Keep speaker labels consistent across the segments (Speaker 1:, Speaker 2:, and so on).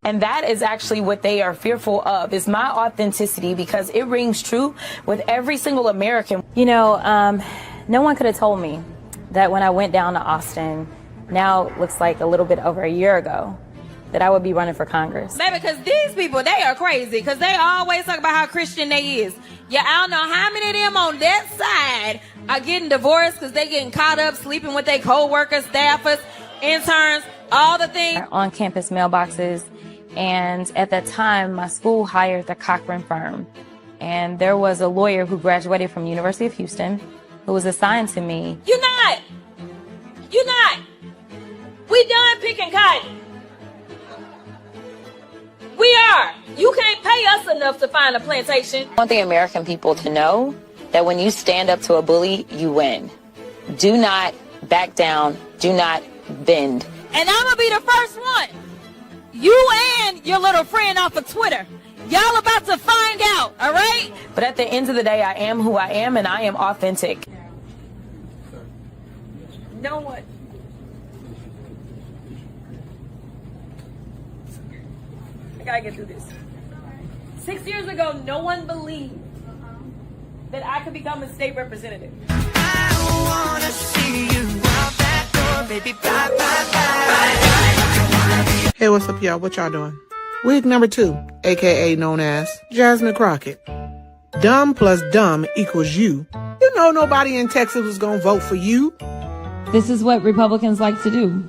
Speaker 1: And that is actually what they are fearful of, is my authenticity, because it rings true with every single American.
Speaker 2: You know, no one could have told me that when I went down to Austin, now it looks like a little bit over a year ago, that I would be running for Congress.
Speaker 3: Baby, because these people, they are crazy, because they always talk about how Christian they is. Yeah, I don't know how many of them on that side are getting divorced because they getting caught up sleeping with their co-workers, staffers, interns, all the things.
Speaker 2: On-campus mailboxes. And at that time, my school hired the Cochran firm. And there was a lawyer who graduated from University of Houston who was assigned to me.
Speaker 3: You're not. We done picking cotton. We are. You can't pay us enough to find a plantation.
Speaker 4: I want the American people to know that when you stand up to a bully, you win. Do not back down. Do not bend.
Speaker 3: And I'm going to be the first one. You and your little friend off of Twitter. Y'all about to find out, all right?
Speaker 1: But at the end of the day, I am who I am, and I am authentic.
Speaker 3: No one. I gotta get through this. 6 years ago, no one believed that I could become a state representative.
Speaker 5: I wanna see you out that door, baby. Bye, bye, bye.
Speaker 6: Hey, what's up, y'all? What y'all doing? Wig number 2, aka known as Jasmine Crockett. Dumb plus dumb equals you. You know nobody in Texas was gonna vote for you.
Speaker 7: This is what Republicans like to do.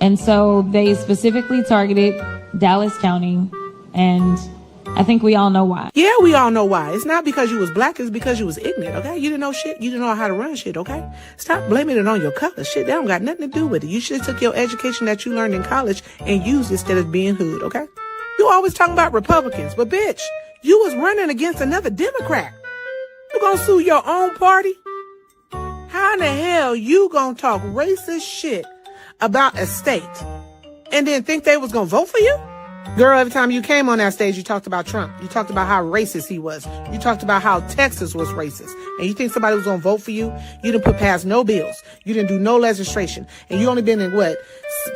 Speaker 7: And so they specifically targeted Dallas County, and I think we all know why.
Speaker 6: Yeah, we all know why. It's not because you was black, it's because you was ignorant, okay? You didn't know shit. You didn't know how to run shit, okay? Stop blaming it on your color. Shit, that don't got nothing to do with it. You should have took your education that you learned in college and used it instead of being hood, okay? You always talking about Republicans, but bitch, you was running against another Democrat. You gonna sue your own party? How in the hell you gonna talk racist shit about a state and then think they was gonna vote for you? Girl, every time you came on that stage, you talked about Trump. You talked about how racist he was. You talked about how Texas was racist. And you think somebody was gonna vote for you? You didn't put past no bills. You didn't do no legislation. And you only been in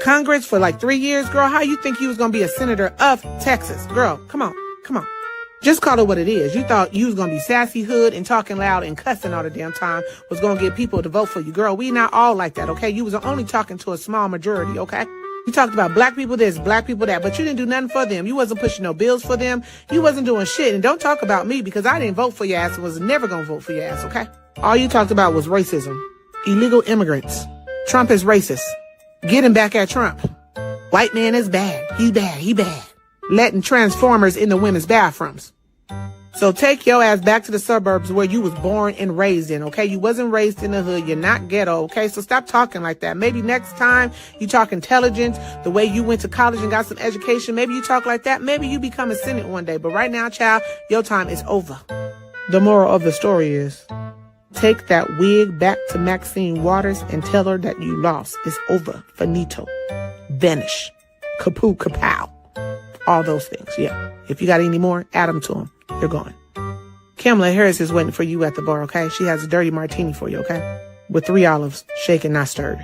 Speaker 6: Congress for like 3 years, girl? How you think you was gonna be a senator of Texas? Girl, come on. Just call it what it is. You thought you was gonna be sassy hood and talking loud and cussing all the damn time was gonna get people to vote for you. Girl, we not all like that, okay? You was only talking to a small majority, okay? You talked about black people this, black people that, but you didn't do nothing for them. You wasn't pushing no bills for them. You wasn't doing shit. And don't talk about me because I didn't vote for your ass and was never gonna vote for your ass, okay? All you talked about was racism. Illegal immigrants. Trump is racist. Get him back at Trump. White man is bad. He bad. Letting transformers in the women's bathrooms. So take your ass back to the suburbs where you was born and raised in, okay? You wasn't raised in the hood. You're not ghetto, okay? So stop talking like that. Maybe next time you talk intelligence, the way you went to college and got some education, maybe you talk like that. Maybe you become a Senate one day. But right now, child, your time is over. The moral of the story is, take that wig back to Maxine Waters and tell her that you lost. It's over. Finito. Vanish. Kapoo, kapow. All those things, yeah. If you got any more, add them to them. You're going. Kamala Harris is waiting for you at the bar, okay? She has a dirty martini for you, okay? With 3 olives, shaken, not stirred.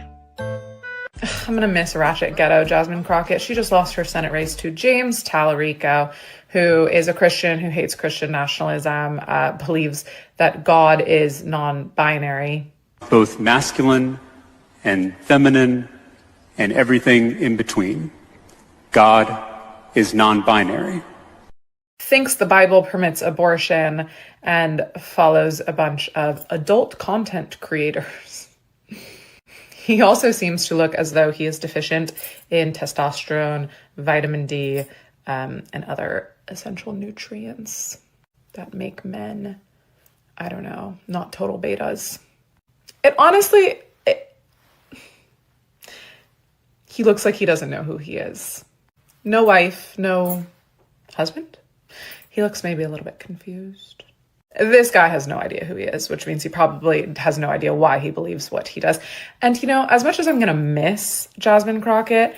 Speaker 8: I'm going to miss Ratchet Ghetto Jasmine Crockett. She just lost her Senate race to James Tallarico, who is a Christian who hates Christian nationalism, believes that God is non-binary.
Speaker 9: Both masculine and feminine and everything in between. God is non-binary.
Speaker 8: Thinks the Bible permits abortion and follows a bunch of adult content creators. He also seems to look as though he is deficient in testosterone, vitamin D, and other essential nutrients that make men, I don't know, not total betas. He looks like he doesn't know who he is. No wife, no husband. He looks maybe a little bit confused. This guy has no idea who he is, which means he probably has no idea why he believes what he does. And, you know, as much as I'm going to miss Jasmine Crockett,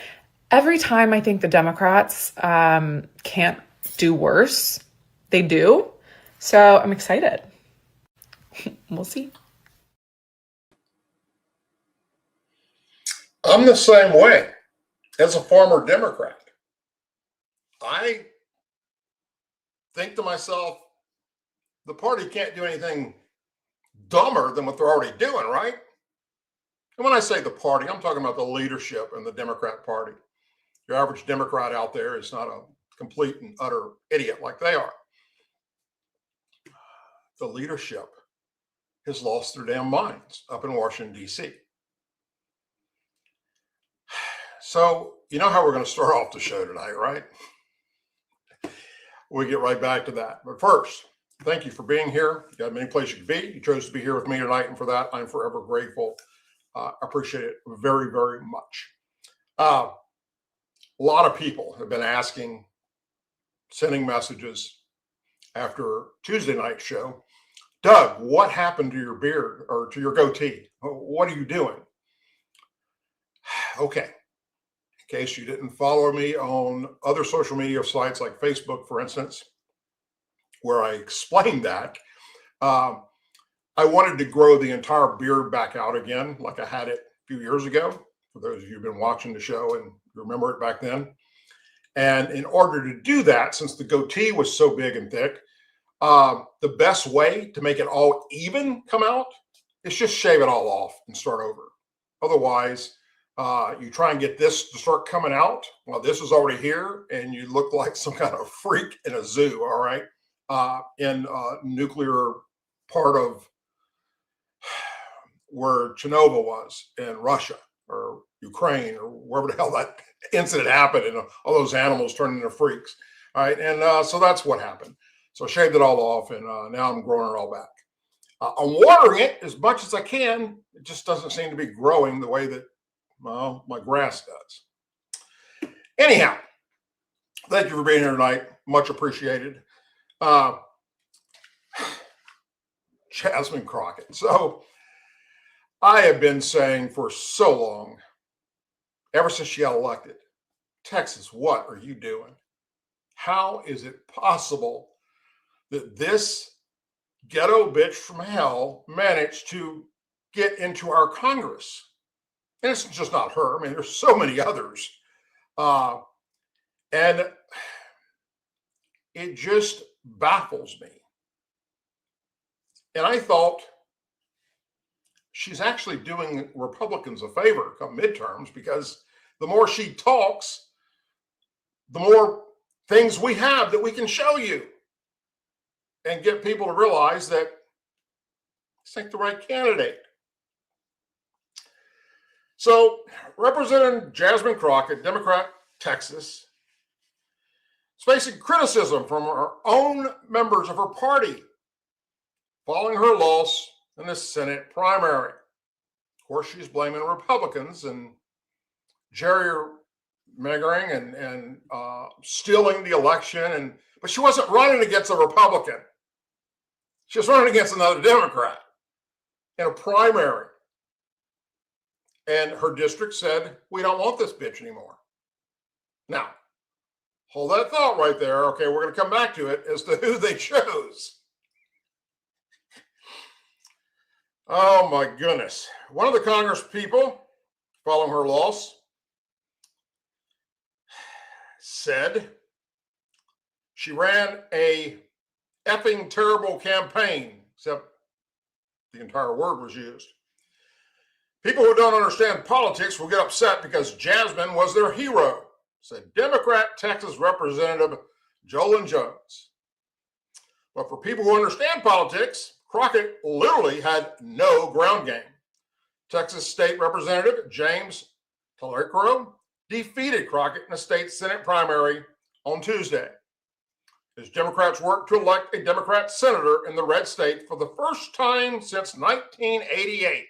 Speaker 8: every time I think the Democrats can't do worse, they do. So I'm excited. We'll see.
Speaker 10: I'm the same way. as a former Democrat, I think to myself, the party can't do anything dumber than what they're already doing, right? And when I say the party, I'm talking about the leadership in the Democrat Party. Your average Democrat out there is not a complete and utter idiot like they are. The leadership has lost their damn minds up in Washington, D.C. So, you know how we're going to start off the show tonight, right? We'll get right back to that. But first, thank you for being here. You got many places you could be. You chose to be here with me tonight, and for that, I'm forever grateful. I appreciate it very, very much. A lot of people have been asking, sending messages after Tuesday night show. Doug, what happened to your beard or to your goatee? What are you doing? Okay. In case you didn't follow me on other social media sites like Facebook, for instance, where I explained that, I wanted to grow the entire beard back out again, like I had it a few years ago, for those of you who've been watching the show and remember it back then. And in order to do that, since the goatee was so big and thick, the best way to make it all even come out is just shave it all off and start over. Otherwise, you try and get this to start coming out. Well, this is already here, and you look like some kind of freak in a zoo, all right, in a nuclear part of where Chernobyl was in Russia or Ukraine or wherever the hell that incident happened, and all those animals turned into freaks. All right. And so that's what happened. So I shaved it all off, and now I'm growing it all back. I'm watering it as much as I can. It just doesn't seem to be growing the way that, well, my grass does. Anyhow, thank you for being here tonight. Much appreciated. Jasmine Crockett. So I have been saying for so long, ever since she got elected, Texas, what are you doing? How is it possible that this ghetto bitch from hell managed to get into our Congress? And it's just not her. I mean, there's so many others. And it just baffles me. And I thought she's actually doing Republicans a favor come midterms, because the more she talks, the more things we have that we can show you and get people to realize that this ain't the right candidate. So Representative Jasmine Crockett, Democrat, Texas, is facing criticism from her own members of her party following her loss in the Senate primary. Of course, she's blaming Republicans and gerrymandering and stealing the election. But she wasn't running against a Republican. She was running against another Democrat in a primary. And her district said, we don't want this bitch anymore. Now, hold that thought right there. Okay, we're going to come back to it as to who they chose. Oh my goodness. One of the Congress people following her loss said she ran a effing terrible campaign, except the entire word was used. People who don't understand politics will get upset because Jasmine was their hero, said Democrat Texas Representative Jolyn Jones. But for people who understand politics, Crockett literally had no ground game. Texas State Representative James Talerico defeated Crockett in the state Senate primary on Tuesday, as Democrats work to elect a Democrat senator in the red state for the first time since 1988.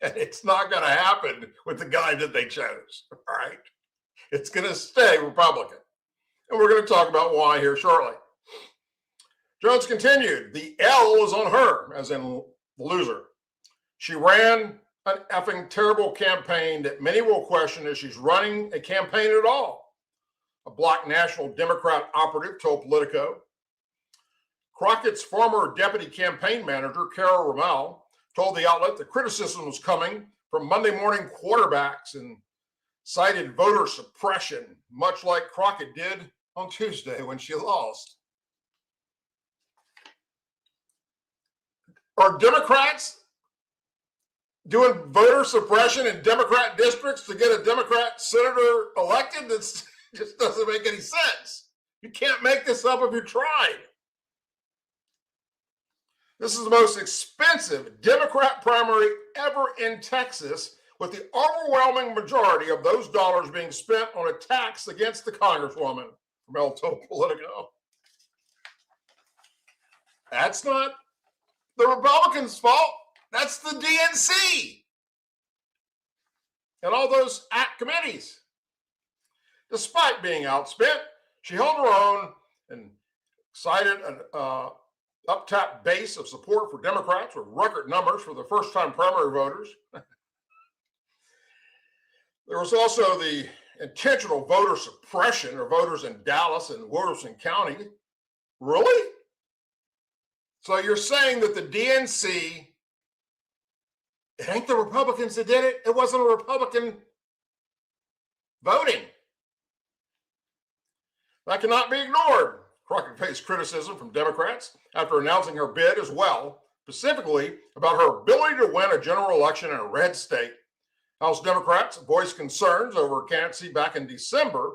Speaker 10: And it's not going to happen with the guy that they chose, all right? It's going to stay Republican. And we're going to talk about why here shortly. Jones continued, the L is on her, as in the loser. She ran an effing terrible campaign that many will question if she's running a campaign at all. A Black National Democrat operative told Politico. Crockett's former deputy campaign manager, Carol Ramal, told the outlet the criticism was coming from Monday morning quarterbacks and cited voter suppression, much like Crockett did on Tuesday when she lost. Are Democrats doing voter suppression in Democrat districts to get a Democrat senator elected? That just doesn't make any sense. You can't make this up if you tried. This is the most expensive Democrat primary ever in Texas, with the overwhelming majority of those dollars being spent on attacks against the Congresswoman from El Topo Politico. That's not the Republicans' fault. That's the DNC and all those ACT committees. Despite being outspent, she held her own and cited an up-tapped base of support for Democrats with record numbers for the first-time primary voters. There was also the intentional voter suppression of voters in Dallas and Williamson County. Really? So you're saying that the DNC, it ain't the Republicans that did it? It wasn't a Republican voting. That cannot be ignored. Crockett faced criticism from Democrats after announcing her bid as well, specifically about her ability to win a general election in a red state. House Democrats voiced concerns over candidacy back in December.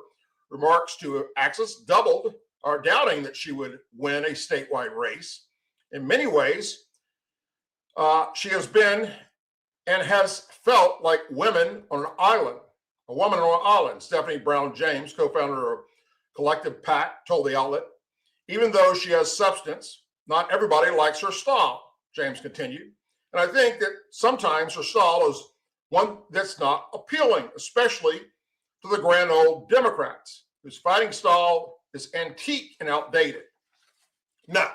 Speaker 10: Remarks to Axis doubled are doubting that she would win a statewide race. In many ways, she has been and has felt like women on an island, a woman on an island. Stephanie Brown James, co-founder of Collective PAC, told the outlet, even though she has substance, not everybody likes her style, James continued. And I think that sometimes her style is one that's not appealing, especially to the grand old Democrats, whose fighting style is antique and outdated. No,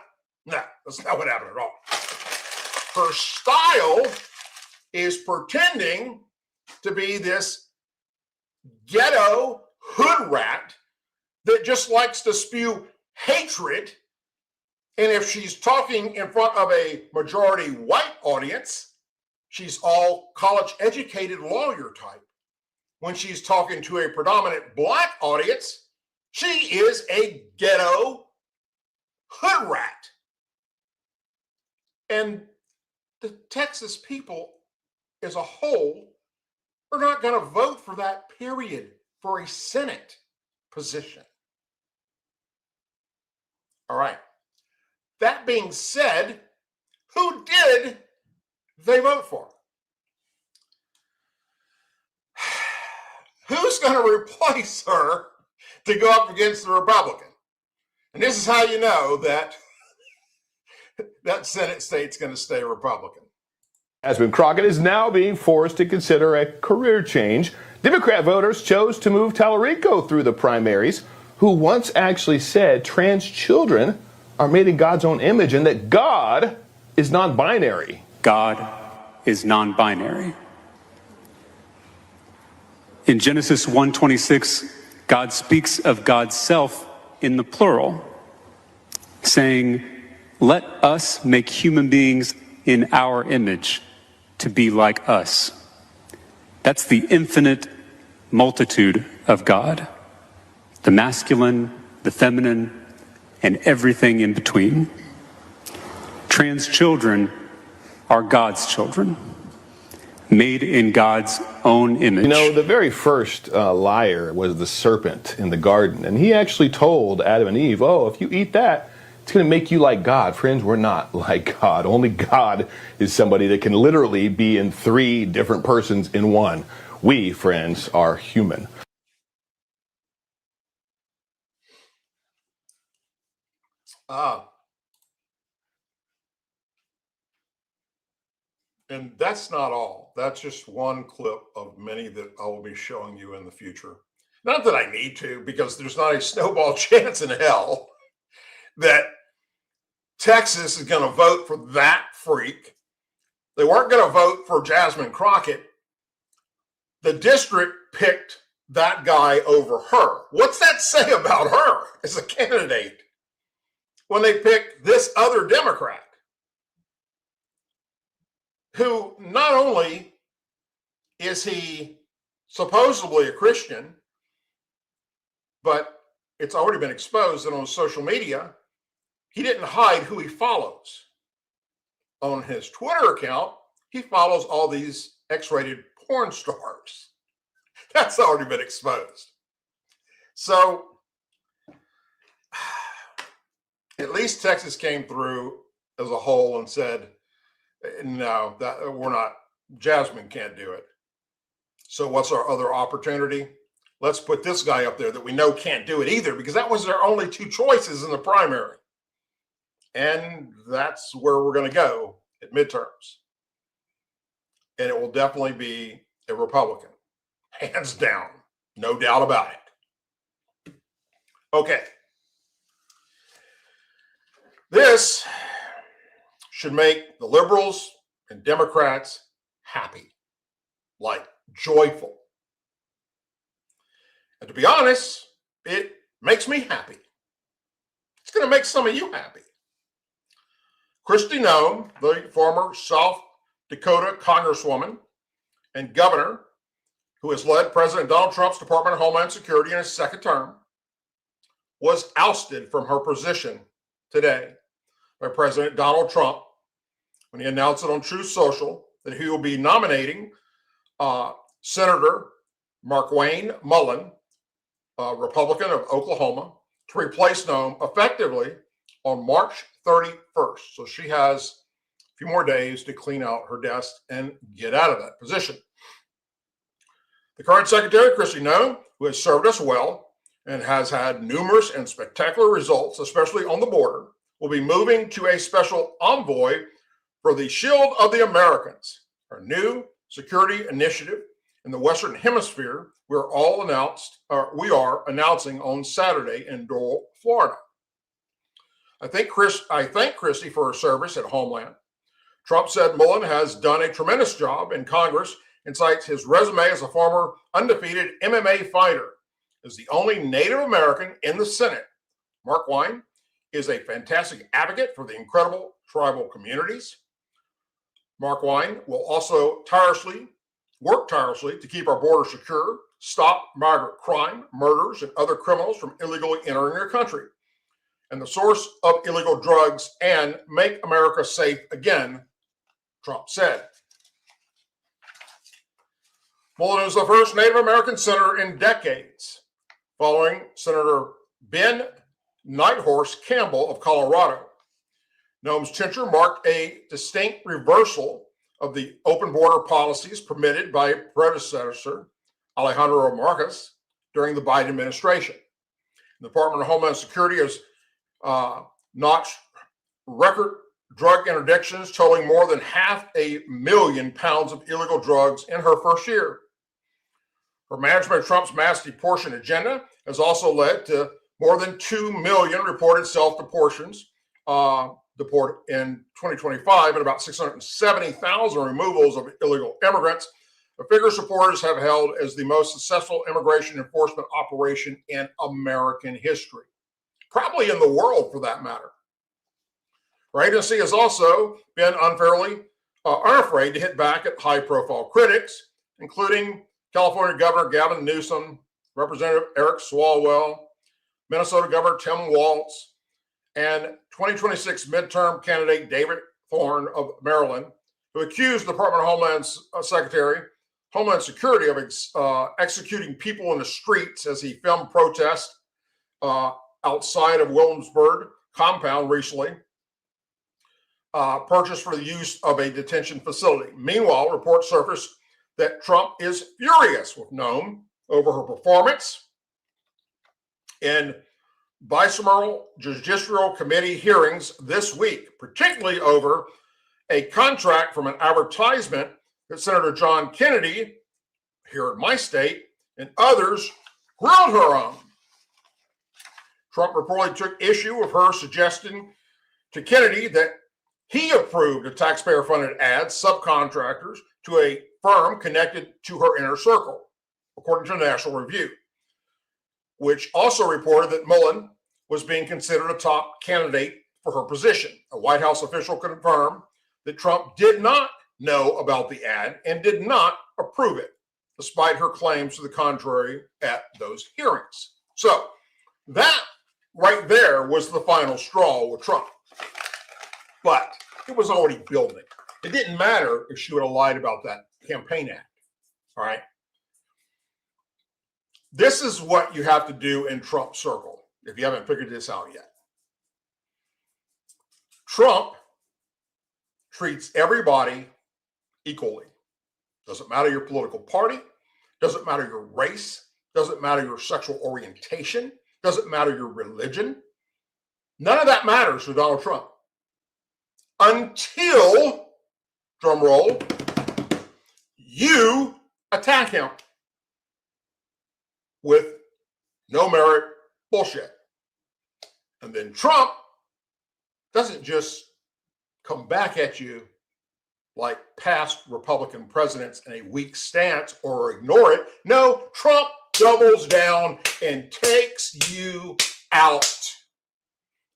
Speaker 10: that's not what happened at all. Her style is pretending to be this ghetto hood rat that just likes to spew hatred. And if she's talking in front of a majority white audience, she's all college-educated lawyer type. When she's talking to a predominant black audience, she is a ghetto hood rat. And the Texas people as a whole are not going to vote for that, period, for a Senate position. All right. That being said, who did they vote for? Who's going to replace her to go up against the Republican? And this is how you know that that Senate state's going to stay Republican.
Speaker 11: Jasmine Crockett is now being forced to consider a career change. Democrat voters chose to move Tallarico through the primaries, who once actually said trans children are made in God's own image and that God is non-binary.
Speaker 9: God is non-binary. In Genesis 1:26, God speaks of God's self in the plural, saying, "Let us make human beings in our image to be like us." That's the infinite multitude of God, the masculine, the feminine, and everything in between. Trans children are God's children, made in God's own image.
Speaker 11: You know, the very first liar was the serpent in the garden, and he actually told Adam and Eve, oh, if you eat that, it's going to make you like God. Friends, we're not like God. Only God is somebody that can literally be in three different persons in one. We, friends, are human.
Speaker 10: And that's not all. That's just one clip of many that I will be showing you in the future. Not that I need to, because there's not a snowball chance in hell that Texas is going to vote for that freak. They weren't going to vote for Jasmine Crockett. The district picked that guy over her. What's that say about her as a candidate when they picked this other Democrat, who not only is he supposedly a Christian, but it's already been exposed that on social media, he didn't hide who he follows. On his Twitter account, he follows all these X-rated porn stars. That's already been exposed. So at least Texas came through as a whole and said, no, that we're not, Jasmine can't do it. So what's our other opportunity? Let's put this guy up there that we know can't do it either, because that was their only two choices in the primary. And that's where we're going to go at midterms. And it will definitely be a Republican, hands down, no doubt about it. Okay. This should make the liberals and Democrats happy, like joyful. And to be honest, it makes me happy. It's going to make some of you happy. Kristi Noem, the former South Dakota Congresswoman and governor who has led President Donald Trump's Department of Homeland Security in his second term, was ousted from her position today by President Donald Trump when he announced it on Truth Social that he will be nominating Senator Markwayne Mullin, a Republican of Oklahoma, to replace Noem effectively on March 31st. So she has a few more days to clean out her desk and get out of that position. The current secretary, Kristi Noem, who has served us well and has had numerous and spectacular results, especially on the border, will be moving to a special envoy for the Shield of the Americans, our new security initiative in the Western Hemisphere. We are announcing on Saturday in Doral, Florida. I thank Kristi for her service at Homeland. Trump said Mullin has done a tremendous job in Congress and cites his resume as a former undefeated MMA fighter as the only Native American in the Senate. Markwayne is a fantastic advocate for the incredible tribal communities. Markwayne will also work tirelessly to keep our border secure, stop migrant crime, murders, and other criminals from illegally entering our country, and the source of illegal drugs, and make America safe again, Trump said. Mullin is the first Native American senator in decades, following Senator Ben Nighthorse Campbell of Colorado. Noem's tenure marked a distinct reversal of the open border policies permitted by predecessor Alejandro Mayorkas during the Biden administration. The Department of Homeland Security has notched record drug interdictions totaling more than 500,000 pounds of illegal drugs in her first year. Her management of Trump's mass deportation agenda has also led to more than 2 million reported self-deportations deported in 2025 and about 670,000 removals of illegal immigrants, a figure supporters have held as the most successful immigration enforcement operation in American history, probably in the world for that matter. Our agency has also been unafraid to hit back at high-profile critics, including California Governor Gavin Newsom, Representative Eric Swalwell, Minnesota Governor Tim Walz, and 2026 midterm candidate David Thorne of Maryland, who accused the Department of Homeland Security of executing people in the streets as he filmed protests outside of Williamsburg compound recently, purchased for the use of a detention facility. Meanwhile, reports surfaced that Trump is furious with Noem over her performance in bicameral judicial committee hearings this week, particularly over a contract from an advertisement that Senator John Kennedy, here in my state, and others grilled her on. Trump reportedly took issue with her suggesting to Kennedy that he approved a taxpayer-funded ad subcontractors to a firm connected to her inner circle, according to National Review, which also reported that Mullin was being considered a top candidate for her position. A White House official confirmed that Trump did not know about the ad and did not approve it. despite her claims to the contrary at those hearings. So that right there was the final straw with Trump. But it was already building. It didn't matter if she would have lied about that campaign act. All right. This is what you have to do in Trump's circle, if you haven't figured this out yet. Trump treats everybody equally. Doesn't matter your political party, doesn't matter your race, doesn't matter your sexual orientation, doesn't matter your religion. None of that matters to Donald Trump. Until, drum roll, you attack him with no merit bullshit. And then Trump doesn't just come back at you like past Republican presidents in a weak stance or ignore it. No, Trump doubles down and takes you out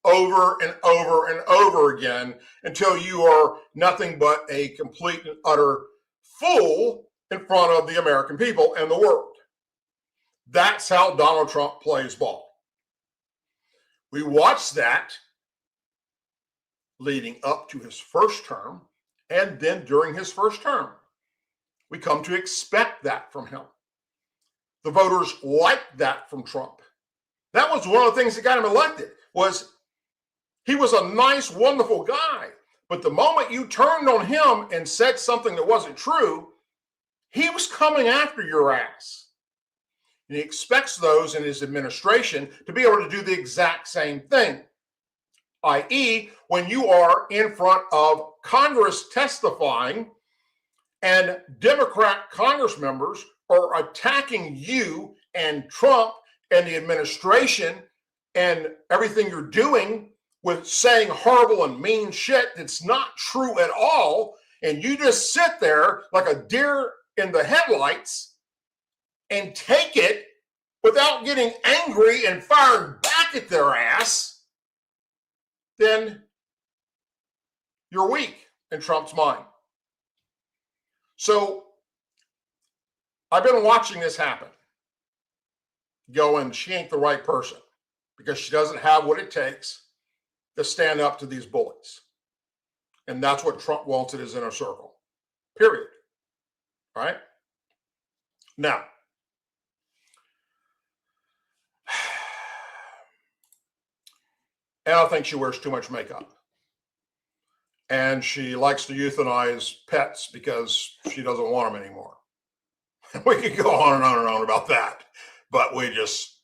Speaker 10: over and over and over again until you are nothing but a complete and utter fool in front of the American people and the world. That's how Donald Trump plays ball. We watched that leading up to his first term, and then during his first term. We come to expect that from him. The voters liked that from Trump. That was one of the things that got him elected, was he was a nice, wonderful guy. But the moment you turned on him and said something that wasn't true, he was coming after your ass. And he expects those in his administration to be able to do the exact same thing. I.e., when you are in front of Congress testifying and Democrat Congress members are attacking you and Trump and the administration and everything you're doing with saying horrible and mean shit that's not true at all, and you just sit there like a deer in the headlights and take it without getting angry and firing back at their ass, then you're weak in Trump's mind. So I've been watching this happen, going, she ain't the right person because she doesn't have what it takes to stand up to these bullies. And that's what Trump wants in his inner circle, period. All right? Now, and I think she wears too much makeup. And she likes to euthanize pets because she doesn't want them anymore. We could go on and on and on about that, but we just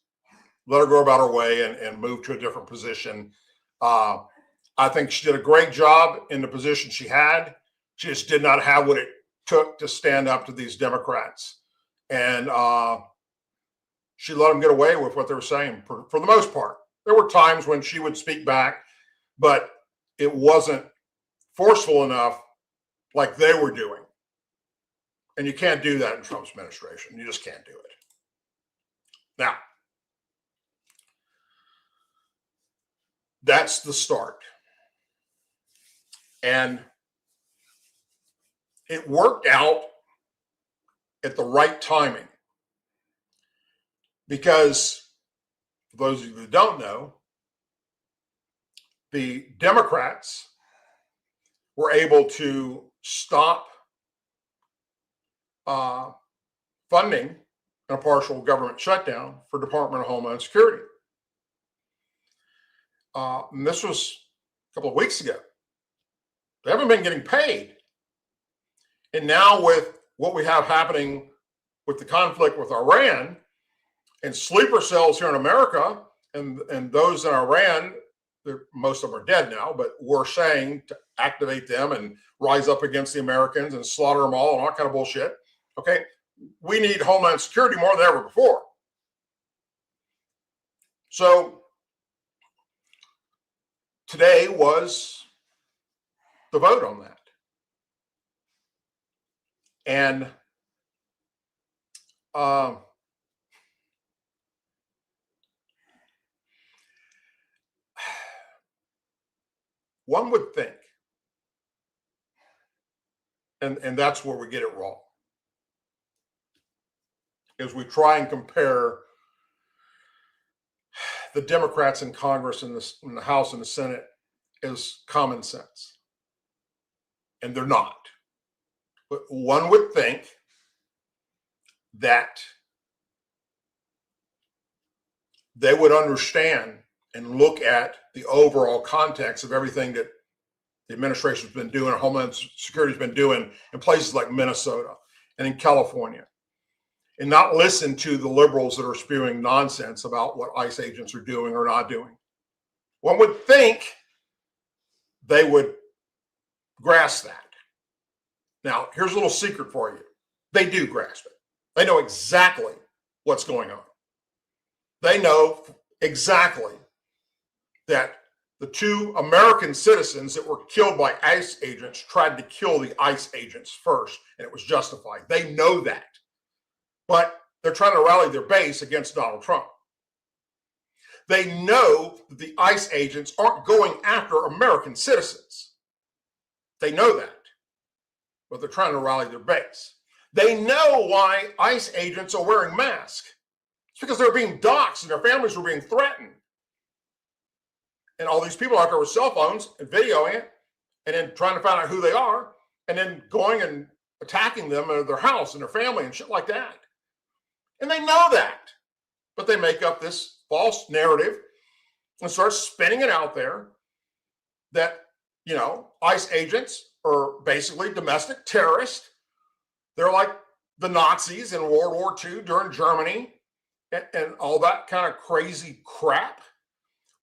Speaker 10: let her go about her way and move to a different position. I think she did a great job in the position she had. She just did not have what it took to stand up to these Democrats. And she let them get away with what they were saying for the most part. There were times when she would speak back, but it wasn't forceful enough like they were doing. And you can't do that in Trump's administration. You just can't do it. Now, that's the start. And it worked out at the right timing. Because, for those of you who don't know, the Democrats were able to stop funding a partial government shutdown for Department of Homeland Security. And this was a couple of weeks ago. They haven't been getting paid. And now with what we have happening with the conflict with Iran and sleeper cells here in America, and those in Iran, most of them are dead now, but we're saying to activate them and rise up against the Americans and slaughter them all and all that kind of bullshit. Okay, we need Homeland Security more than ever before. So today was the vote on that. And one would think, and that's where we get it wrong. as we try and compare the Democrats in Congress, in the House and the Senate, is common sense. And they're not. But one would think that they would understand and look at the overall context of everything that the administration's been doing, Homeland Security's been doing in places like Minnesota and in California, and not listen to the liberals that are spewing nonsense about what ICE agents are doing or not doing. One would think they would grasp that. Now, here's a little secret for you. They do grasp it. They know exactly what's going on. They know exactly that the 2 American citizens that were killed by ICE agents tried to kill the ICE agents first, and it was justified. They know that. But they're trying to rally their base against Donald Trump. They know that the ICE agents aren't going after American citizens. They know that. But they're trying to rally their base. They know why ICE agents are wearing masks. It's because they're being doxxed and their families were being threatened. And all these people out there with cell phones and videoing it, and then trying to find out who they are, and then going and attacking them at their house and their family and shit like that. And they know that. But they make up this false narrative and start spinning it out there that, ICE agents are basically domestic terrorists. They're like the Nazis in World War II during Germany and all that kind of crazy crap.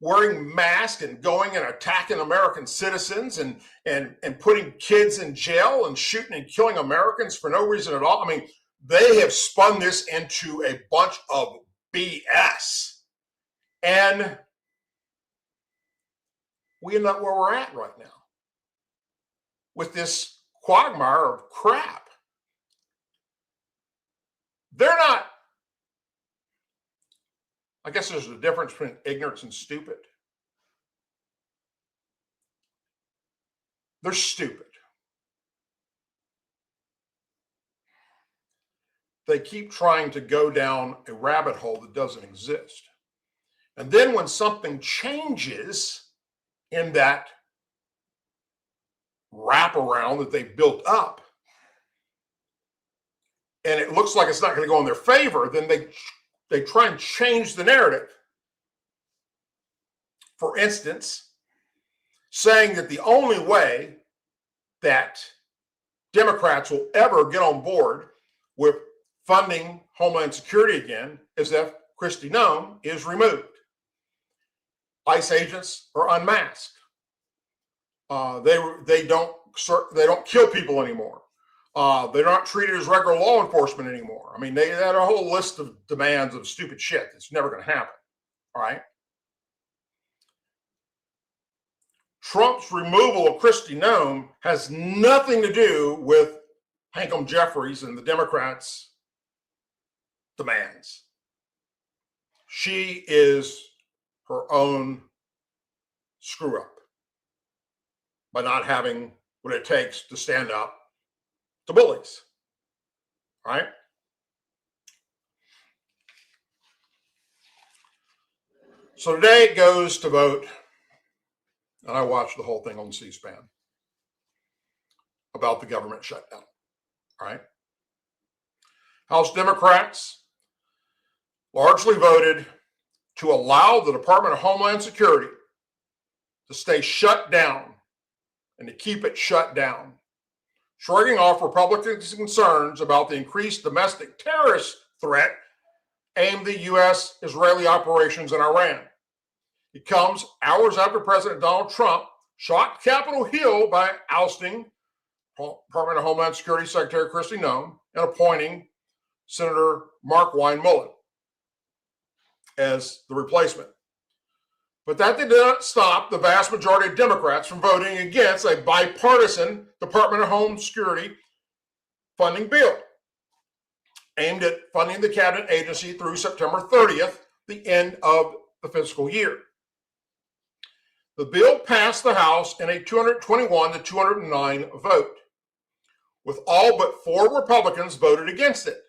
Speaker 10: Wearing masks and going and attacking American citizens and putting kids in jail and shooting and killing Americans for no reason at all. I mean, they have spun this into a bunch of BS. And we end up where we're at right now with this quagmire of crap. They're not, I guess there's a difference between ignorance and stupid. They're stupid. They keep trying to go down a rabbit hole that doesn't exist. And then when something changes in that wraparound that they built up, and it looks like it's not going to go in their favor, then they try and change the narrative. For instance, saying that the only way that Democrats will ever get on board with funding Homeland Security again is if Kristi Noem is removed. ICE agents are unmasked. They don't kill people anymore. They're not treated as regular law enforcement anymore. I mean, they had a whole list of demands of stupid shit that's never going to happen. All right. Trump's removal of Kristi Noem has nothing to do with Hankum Jeffries and the Democrats' demands. She is her own screw up by not having what it takes to stand up to bullies. All right? So today it goes to vote, and I watched the whole thing on C-SPAN about the government shutdown. All right? House Democrats largely voted to allow the Department of Homeland Security to stay shut down and to keep it shut down, shrugging off Republicans' concerns about the increased domestic terrorist threat aimed at U.S.-Israeli operations in Iran. It comes hours after President Donald Trump shocked Capitol Hill by ousting Department of Homeland Security Secretary Kristi Noem and appointing Senator Mark Wine-Mullen as the replacement. But that did not stop the vast majority of Democrats from voting against a bipartisan Department of Homeland Security funding bill aimed at funding the cabinet agency through September 30th, the end of the fiscal year. The bill passed the House in a 221 to 209 vote, with all but 4 Republicans voted against it.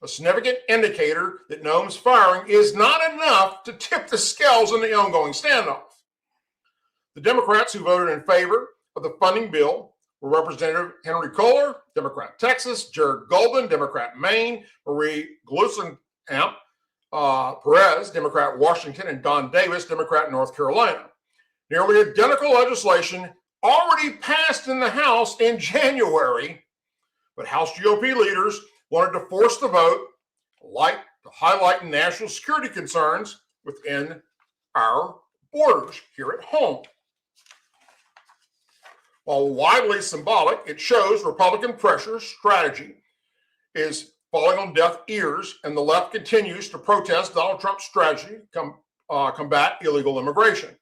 Speaker 10: a significant indicator that Nome's firing is not enough to tip the scales in the ongoing standoff. The Democrats who voted in favor of the funding bill were Representative Henry Kohler, Democrat Texas, Jared Golden, Democrat Maine, Marie Glusenkamp Perez, Democrat Washington, and Don Davis, Democrat North Carolina. Nearly identical legislation already passed in the House in January, but House GOP leaders wanted to force the vote to highlight national security concerns within our borders here at home. While widely symbolic, it shows Republican pressure strategy is falling on deaf ears, and the left continues to protest Donald Trump's strategy to combat illegal immigration.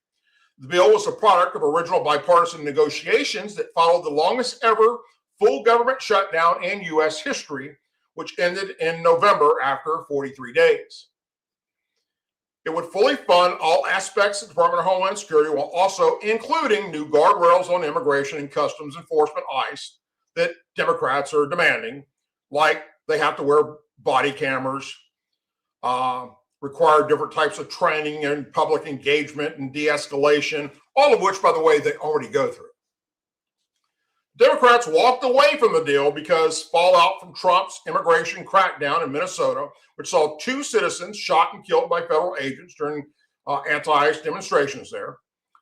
Speaker 10: The bill was a product of original bipartisan negotiations that followed the longest ever full government shutdown in U.S. history, which ended in November after 43 days. It would fully fund all aspects of the Department of Homeland Security while also including new guardrails on immigration and customs enforcement, ICE, that Democrats are demanding, like they have to wear body cameras, require different types of training and public engagement and de-escalation, all of which, by the way, they already go through. Democrats walked away from the deal because fallout from Trump's immigration crackdown in Minnesota, which saw 2 citizens shot and killed by federal agents during anti-ICE demonstrations there.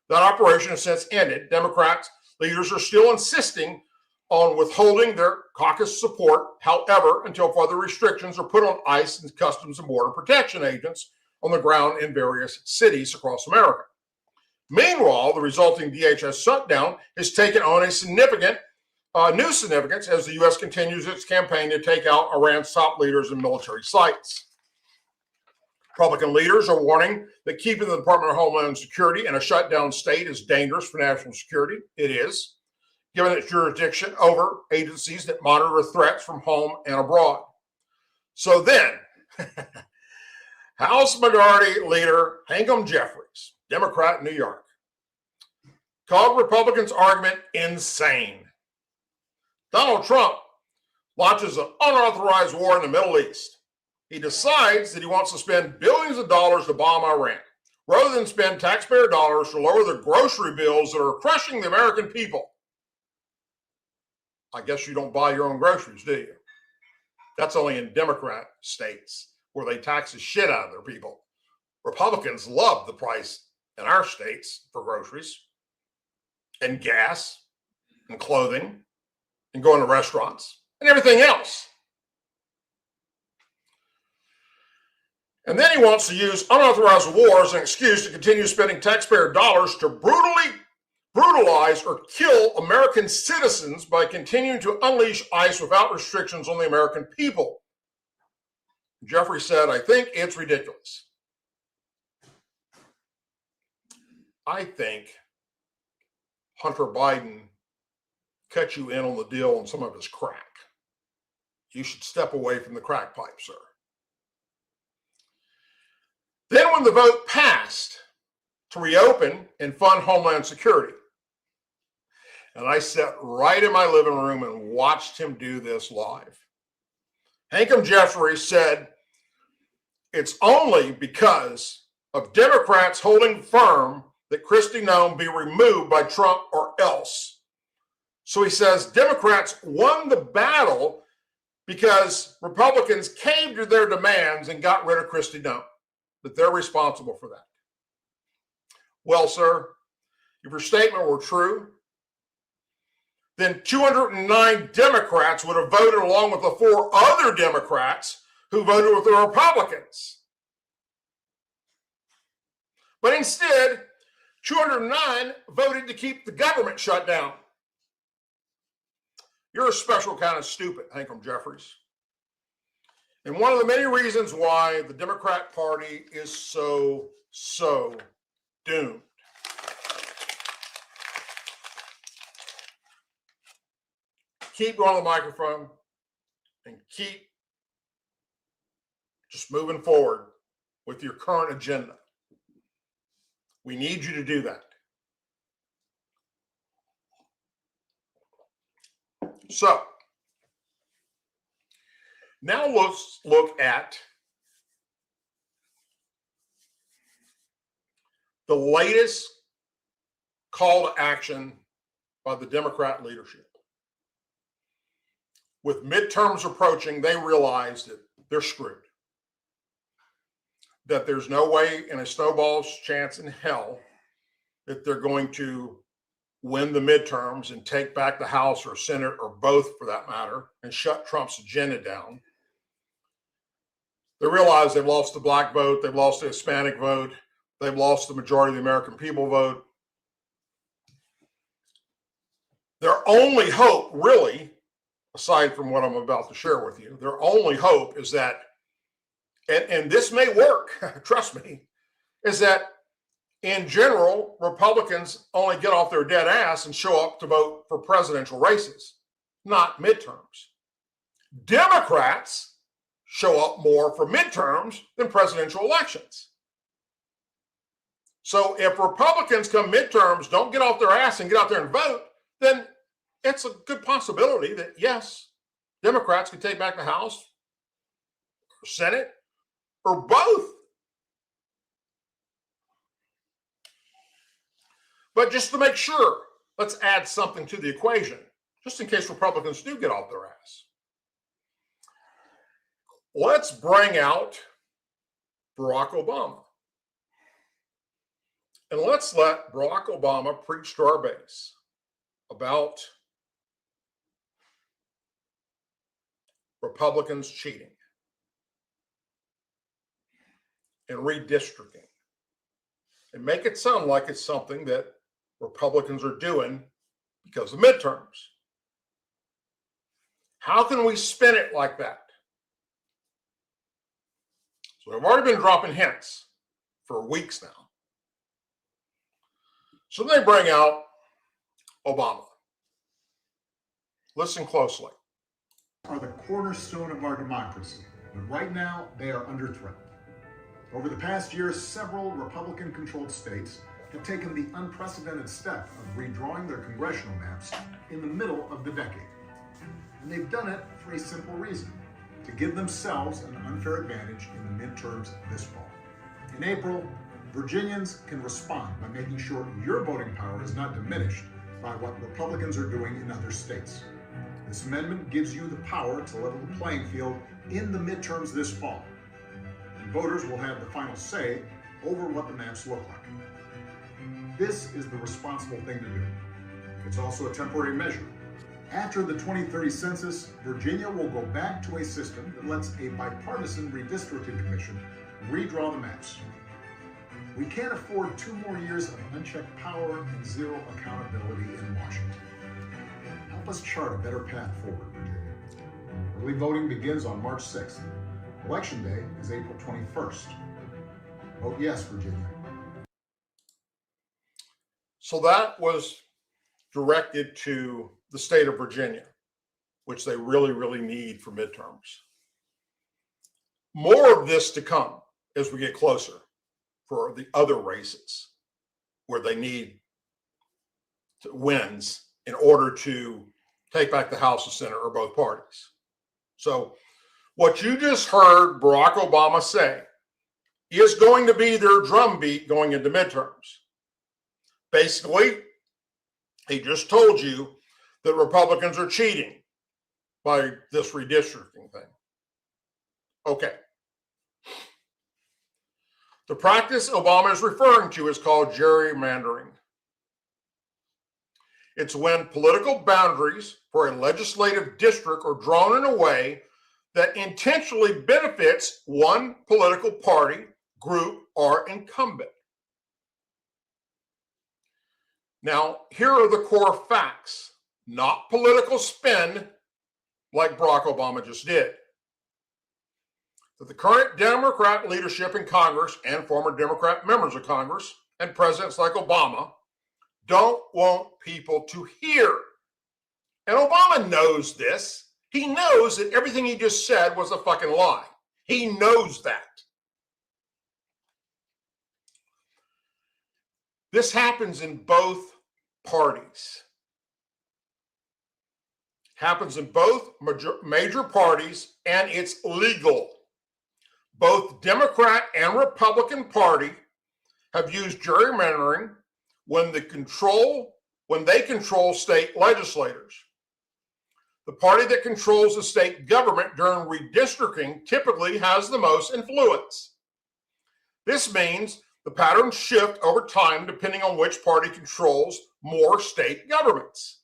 Speaker 10: That operation has since ended. Democrats leaders are still insisting on withholding their caucus support, however, until further restrictions are put on ICE and Customs and Border Protection agents on the ground in various cities across America. Meanwhile, the resulting DHS shutdown has taken on a significant new significance as the U.S. continues its campaign to take out Iran's top leaders and military sites. Republican leaders are warning that keeping the Department of Homeland Security in a shutdown state is dangerous for national security. It is, given its jurisdiction over agencies that monitor threats from home and abroad. So then, House Majority Leader Hankam Jeffries, Democrat in New York, called Republicans' argument insane. Donald Trump launches an unauthorized war in the Middle East. He decides that he wants to spend billions of dollars to bomb Iran, rather than spend taxpayer dollars to lower the grocery bills that are crushing the American people. I guess you don't buy your own groceries, do you? That's only in Democrat states where they tax the shit out of their people. Republicans love the price in our states for groceries and gas and clothing and going to restaurants and everything else. And then he wants to use unauthorized war as an excuse to continue spending taxpayer dollars to brutalize or kill American citizens by continuing to unleash ICE without restrictions on the American people. Jeffrey said, I think it's ridiculous. I think Hunter Biden cut you in on the deal on some of his crack. You should step away from the crack pipe, sir. Then when the vote passed to reopen and fund Homeland Security, and I sat right in my living room and watched him do this live, Hankam Jeffries said, it's only because of Democrats holding firm that Kristi Noem be removed by Trump or else. So he says Democrats won the battle because Republicans caved to their demands and got rid of Kristi Noem, that they're responsible for that. Well, sir, if your statement were true, then 209 Democrats would have voted along with the 4 other Democrats who voted with the Republicans. But instead, 209 voted to keep the government shut down. You're a special kind of stupid, Hankam Jeffries. And one of the many reasons why the Democrat Party is so doomed. Keep going on the microphone and keep just moving forward with your current agenda. We need you to do that. So, Now let's look at the latest call to action by the Democrat leadership. With midterms approaching, they realize that they're screwed. That there's no way in a snowball's chance in hell that they're going to win the midterms and take back the House or Senate or both for that matter and shut Trump's agenda down. They realize they've lost the black vote, they've lost the Hispanic vote, they've lost the majority of the American people vote. Their only hope, really, aside from what I'm about to share with you, their only hope is that, and this may work, trust me, is that in general, Republicans only get off their dead ass and show up to vote for presidential races, not midterms. Democrats show up more for midterms than presidential elections. So if Republicans come midterms, don't get off their ass and get out there and vote, then it's a good possibility that, yes, Democrats can take back the House or Senate or both. But just to make sure, let's add something to the equation, just in case Republicans do get off their ass. Let's bring out Barack Obama. And let's let Barack Obama preach to our base about Republicans cheating and redistricting and make it sound like it's something that Republicans are doing because of midterms. How can we spin it like that? So I've already been dropping hints for weeks now. So they bring out Obama. Listen closely.
Speaker 12: Are the cornerstone of our democracy, but right now they are under threat. Over the past year, several Republican-controlled states have taken the unprecedented step of redrawing their congressional maps in the middle of the decade. And they've done it for a simple reason: to give themselves an unfair advantage in the midterms this fall. In April, Virginians can respond by making sure your voting power is not diminished by what Republicans are doing in other states. This amendment gives you the power to level the playing field in the midterms this fall. And voters will have the final say over what the maps look like. This is the responsible thing to do. It's also a temporary measure. After the 2030 census, Virginia will go back to a system that lets a bipartisan redistricting commission redraw the maps. We can't afford 2 more years of unchecked power and zero accountability in Washington. Help us chart a better path forward, Virginia. Early voting begins on March 6th. Election day is April 21st. Vote yes, Virginia.
Speaker 10: So that was directed to the state of Virginia, which they really, really need for midterms. More of this to come as we get closer for the other races where they need wins in order to take back the House, the Senate, or both parties. So what you just heard Barack Obama say is going to be their drumbeat going into midterms. Basically, he just told you that Republicans are cheating by this redistricting thing. Okay. The practice Obama is referring to is called gerrymandering. It's when political boundaries for a legislative district are drawn in a way that intentionally benefits one political party, group, or incumbent. Now, here are the core facts, not political spin like Barack Obama just did. That the current Democrat leadership in Congress and former Democrat members of Congress and presidents like Obama don't want people to hear. And Obama knows this. He knows that everything he just said was a fucking lie. He knows that. This happens in both parties. Happens in both major parties, and it's legal. Both Democrat and Republican Party have used gerrymandering when they control state legislators. The party that controls the state government during redistricting typically has the most influence. This means the patterns shift over time depending on which party controls more state governments.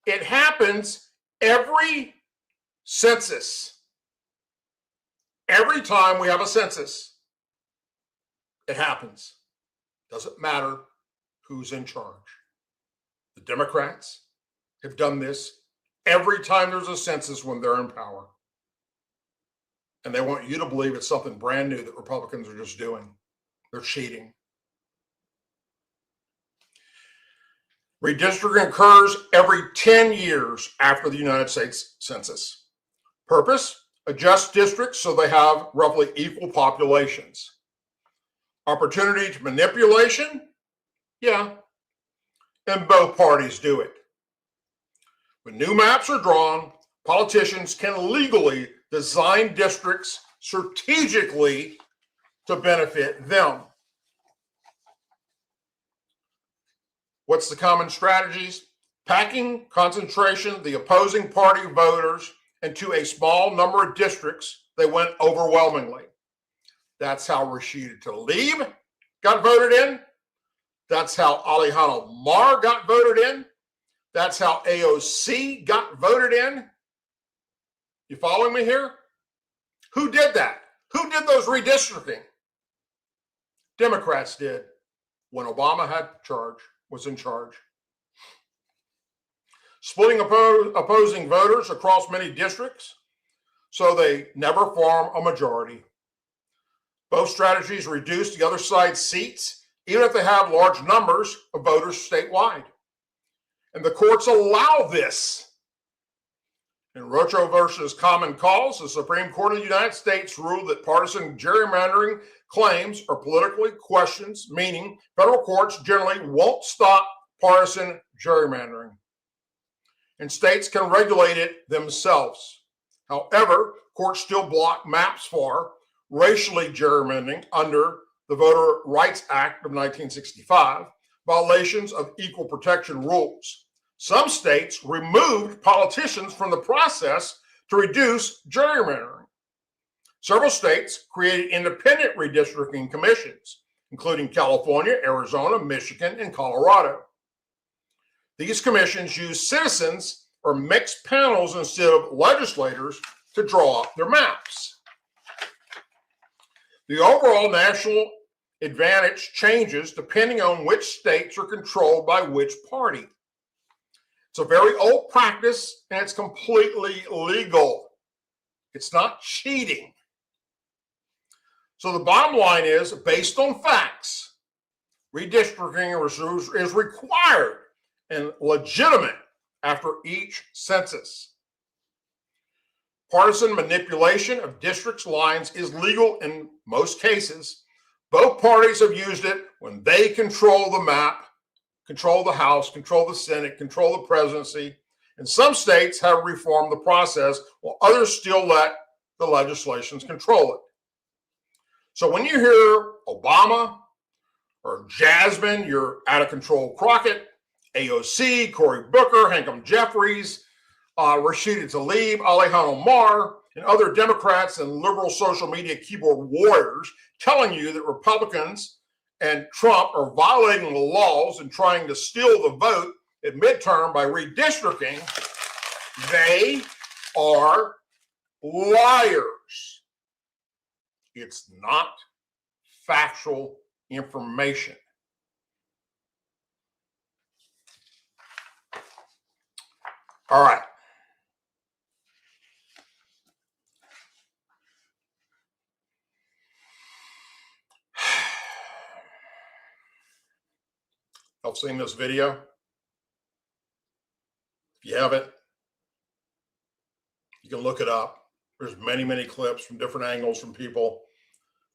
Speaker 10: It happens every census. Every time we have a census, it happens. Doesn't matter who's in charge. The Democrats have done this every time there's a census when they're in power. And they want you to believe it's something brand new that Republicans are just doing. They're cheating. Redistricting occurs every 10 years after the United States Census. Purpose: adjust districts so they have roughly equal populations. Opportunity to manipulation? Yeah. And both parties do it. When new maps are drawn, politicians can legally design districts strategically to benefit them. What's the common strategies? Packing concentration the opposing party voters into a small number of districts they win overwhelmingly. That's how Rashida Tlaib got voted in. That's how Alejandro Mar got voted in. That's how AOC got voted in. You following me here? Who did that? Who did those redistricting? Democrats did when Obama was in charge. Splitting opposing voters across many districts so they never form a majority. Both strategies reduce the other side's seats, even if they have large numbers of voters statewide. And the courts allow this. In Rocho versus Common Cause, the Supreme Court of the United States ruled that partisan gerrymandering claims are politically questions, meaning federal courts generally won't stop partisan gerrymandering. And states can regulate it themselves. However, courts still block maps for racially gerrymandering under the Voter Rights Act of 1965, violations of equal protection rules. Some states removed politicians from the process to reduce gerrymandering. Several states created independent redistricting commissions, including California, Arizona, Michigan, and Colorado. These commissions use citizens or mixed panels instead of legislators to draw up their maps. The overall national advantage changes depending on which states are controlled by which party. It's a very old practice, and it's completely legal. It's not cheating. So the bottom line is, based on facts, redistricting is required and legitimate after each census. Partisan manipulation of districts lines is legal in most cases. Both parties have used it when they control the map, control the House, control the Senate, control the presidency. And some states have reformed the process while others still let the legislations control it. So when you hear Obama or Jasmine, you're out of control Crockett, AOC, Cory Booker, Hankam Jeffries, Rashida Tlaib, Alejandro Mar, and other Democrats and liberal social media keyboard warriors telling you that Republicans and Trump are violating the laws and trying to steal the vote at midterm by redistricting, they are liars. It's not factual information. All right. Y'all seen this video? If you haven't, you can look it up. There's many, many clips from different angles from people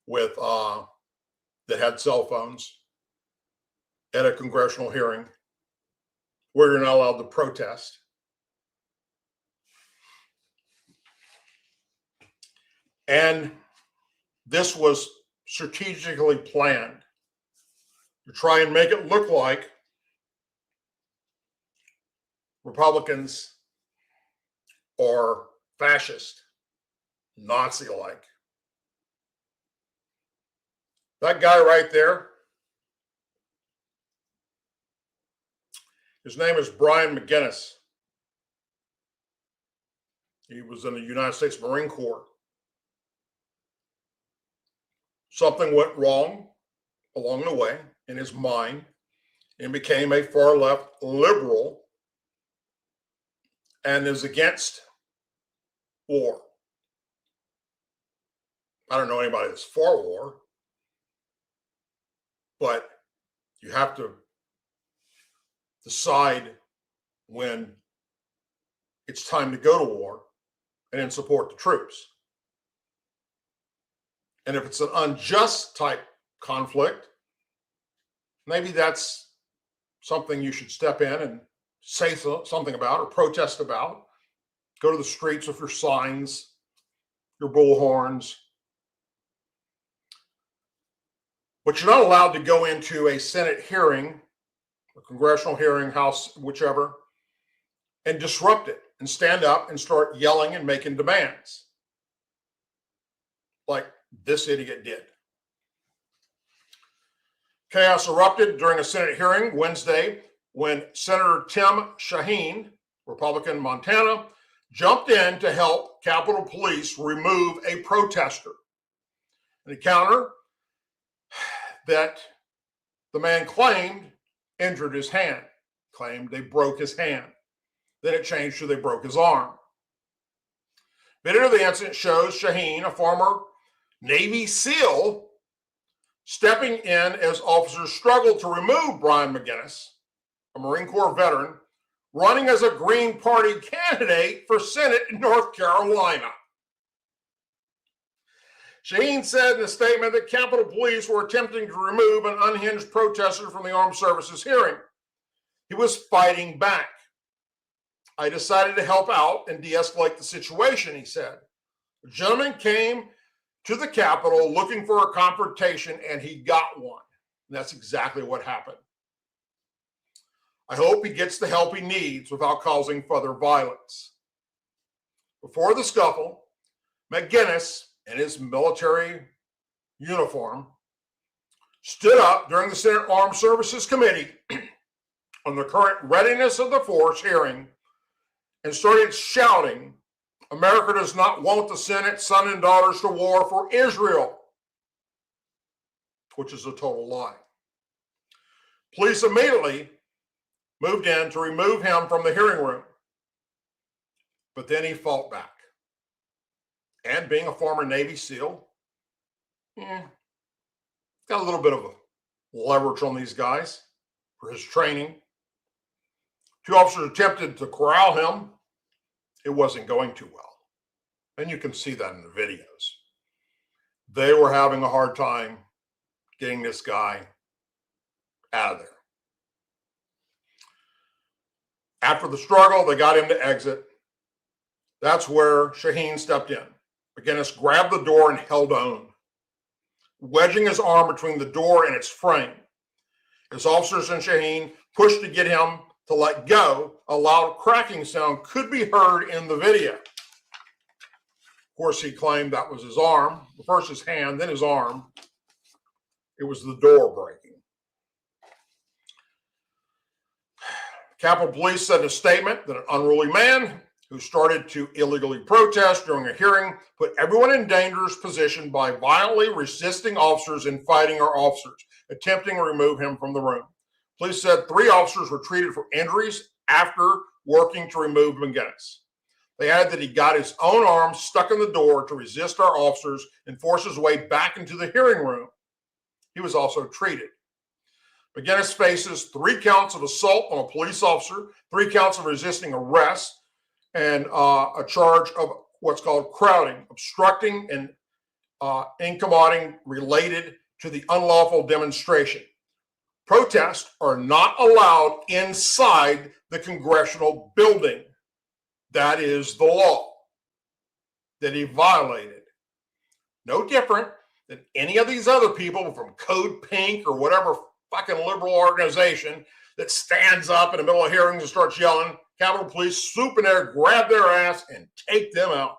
Speaker 10: with that had cell phones at a congressional hearing where you're not allowed to protest. And this was strategically planned to try and make it look like Republicans are fascist, Nazi-like. That guy right there, his name is Brian McGinnis. He was in the United States Marine Corps. Something went wrong along the way in his mind and became a far left liberal and is against war. I don't know anybody that's for war, but you have to decide when it's time to go to war and then support the troops. And if it's an unjust type conflict, maybe that's something you should step in and say something about or protest about. Go to the streets with your signs, your bullhorns. But you're not allowed to go into a Senate hearing, a congressional hearing, House, whichever, and disrupt it and stand up and start yelling and making demands like this idiot did. Chaos erupted during a Senate hearing Wednesday when Senator Tim Shaheen, Republican Montana, jumped in to help Capitol Police remove a protester. An encounter that the man claimed injured his hand, claimed they broke his hand. Then it changed to they broke his arm. Video of the incident shows Shaheen, a former Navy SEAL, stepping in as officers struggled to remove Brian McGinnis, a Marine Corps veteran, running as a Green Party candidate for Senate in North Carolina. Shaheen said in a statement that Capitol Police were attempting to remove an unhinged protester from the Armed Services hearing. He was fighting back. I decided to help out and de-escalate the situation, he said. The gentleman came to the Capitol looking for a confrontation, and he got one. And that's exactly what happened. I hope he gets the help he needs without causing further violence. Before the scuffle, McGinnis, in his military uniform, stood up during the Senate Armed Services Committee on the current readiness of the force hearing and started shouting, "America does not want to send its sons and daughters to war for Israel," which is a total lie. Police immediately moved in to remove him from the hearing room, but then he fought back. And being a former Navy SEAL, got a little bit of a leverage on these guys for his training. Two officers attempted to corral him. It wasn't going too well. And you can see that in the videos. They were having a hard time getting this guy out of there. After the struggle, they got him to exit. That's where Shaheen stepped in. McGinnis grabbed the door and held on, wedging his arm between the door and its frame. As officers and Shaheen pushed to get him to let go, a loud cracking sound could be heard in the video. Of course, he claimed that was his arm, first his hand, then his arm. It was the door breaking. Capitol Police said in a statement that an unruly man who started to illegally protest during a hearing put everyone in dangerous position by violently resisting officers and fighting our officers, attempting to remove him from the room. Police said 3 officers were treated for injuries after working to remove McGinnis. They added that he got his own arm stuck in the door to resist our officers and force his way back into the hearing room. He was also treated. McGinnis faces 3 counts of assault on a police officer, 3 counts of resisting arrest, and a charge of what's called crowding, obstructing and incommoding related to the unlawful demonstration. Protests are not allowed inside the congressional building. That is the law that he violated. no different than any of these other people from Code Pink or whatever fucking liberal organization that stands up in the middle of hearings and starts yelling. Capitol Police swoop in there, grab their ass, and take them out.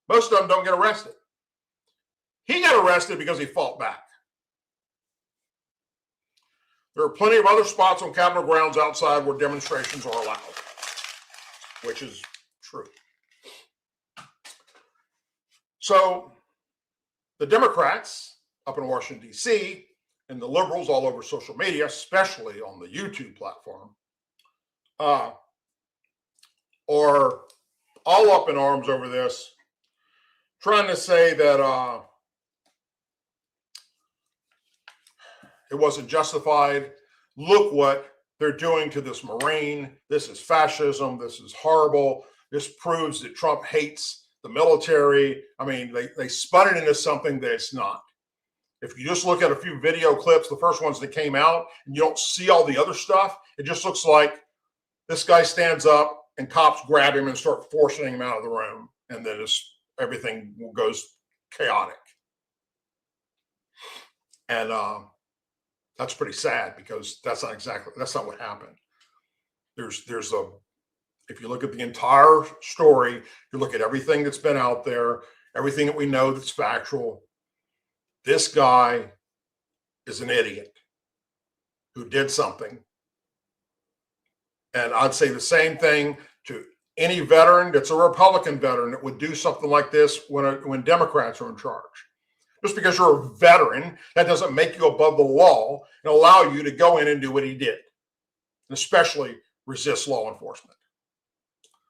Speaker 10: Most of them don't get arrested. He got arrested because he fought back. There are plenty of other spots on Capitol grounds outside where demonstrations are allowed, which is true. So the Democrats up in Washington, D.C., and the liberals all over social media, especially on the YouTube platform, are all up in arms over this, trying to say that it wasn't justified. Look what they're doing to this Marine. This is fascism. This is horrible. This proves that Trump hates the military. I mean, they spun it into something that it's not. If you just look at a few video clips, the first ones that came out, and you don't see all the other stuff, it just looks like this guy stands up and cops grab him and start forcing him out of the room. And then everything goes chaotic. And that's pretty sad because that's not what happened. If you look at the entire story, you look at everything that's been out there, everything that we know that's factual, this guy is an idiot who did something. And I'd say the same thing to any veteran that's a Republican veteran that would do something like this when Democrats are in charge. Just because you're a veteran, that doesn't make you above the law and allow you to go in and do what he did, and especially resist law enforcement.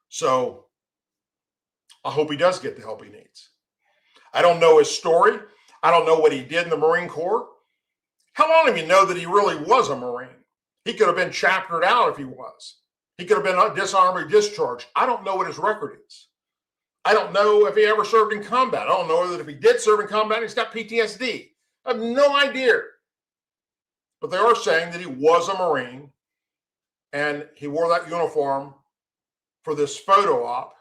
Speaker 10: So I hope he does get the help he needs. I don't know his story. I don't know what he did in the Marine Corps. How long do you know that he really was a Marine? He could have been chaptered out if he was. He could have been disarmed or discharged. I don't know what his record is. I don't know if he ever served in combat. I don't know that if he did serve in combat, he's got PTSD. I have no idea. But they are saying that he was a Marine and he wore that uniform for this photo op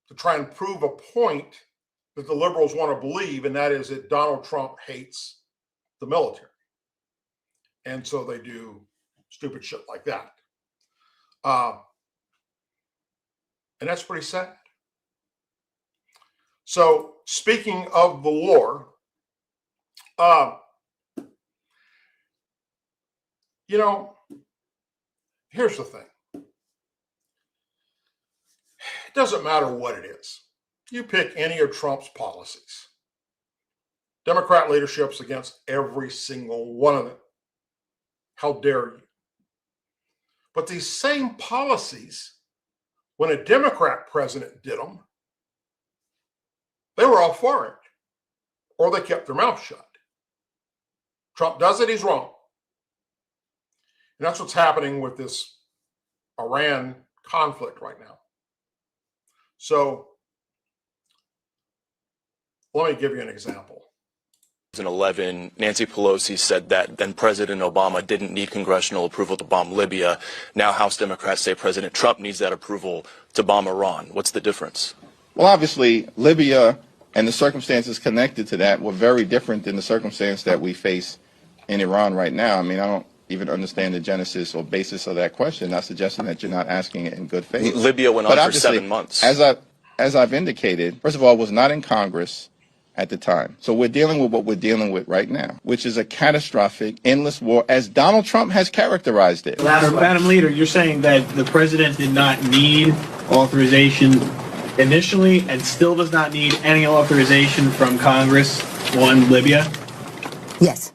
Speaker 10: to try and prove a point that the liberals want to believe, and that is that Donald Trump hates the military. And so they do stupid shit like that. And that's pretty sad. So speaking of the war, here's the thing. It doesn't matter what it is. You pick any of Trump's policies. Democrat leadership's against every single one of them. How dare you? But these same policies, when a Democrat president did them, they were all for it, or they kept their mouth shut. Trump does it, he's wrong. And that's what's happening with this Iran conflict right now. So let me give you an example.
Speaker 13: In 2011, Nancy Pelosi said that then President Obama didn't need congressional approval to bomb Libya. Now House Democrats say President Trump needs that approval to bomb Iran. What's the difference?
Speaker 14: Well, obviously, Libya and the circumstances connected to that were very different than the circumstance that we face in Iran right now. I mean, I don't even understand the genesis or basis of that question, not suggesting that you're not asking it in good faith.
Speaker 13: Libya went on for 7 months.
Speaker 14: As I've indicated, first of all, was not in Congress at the time. So we're dealing with what we're dealing with right now, which is a catastrophic, endless war, as Donald Trump has characterized it.
Speaker 15: Madam Leader, you're saying that the president did not need authorization initially and still does not need any authorization from Congress on Libya?
Speaker 16: Yes.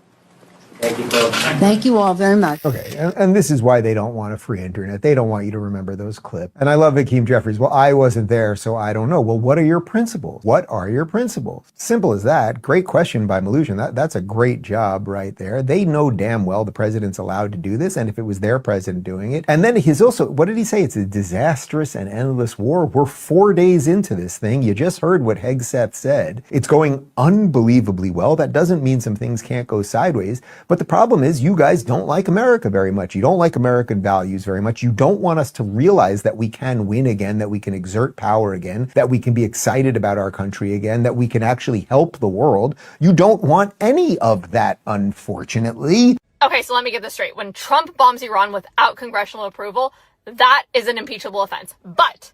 Speaker 15: Thank you both.
Speaker 16: Thank you all very much.
Speaker 17: Okay, and this is why they don't want a free internet. They don't want you to remember those clips. And I love Hakeem Jeffries. Well, I wasn't there, so I don't know. Well, what are your principles? What are your principles? Simple as that. Great question by Maloosian. That's a great job right there. They know damn well the president's allowed to do this, and if it was their president doing it. And then he's also, what did he say? It's a disastrous and endless war. We're 4 days into this thing. You just heard what Hegseth said. It's going unbelievably well. That doesn't mean some things can't go sideways, but But the problem is you guys don't like America very much. You don't like American values very much. You don't want us to realize that we can win again, that we can exert power again, that we can be excited about our country again, that we can actually help the world. You don't want any of that, unfortunately.
Speaker 18: Okay, so let me get this straight. When Trump bombs Iran without congressional approval, that is an impeachable offense. But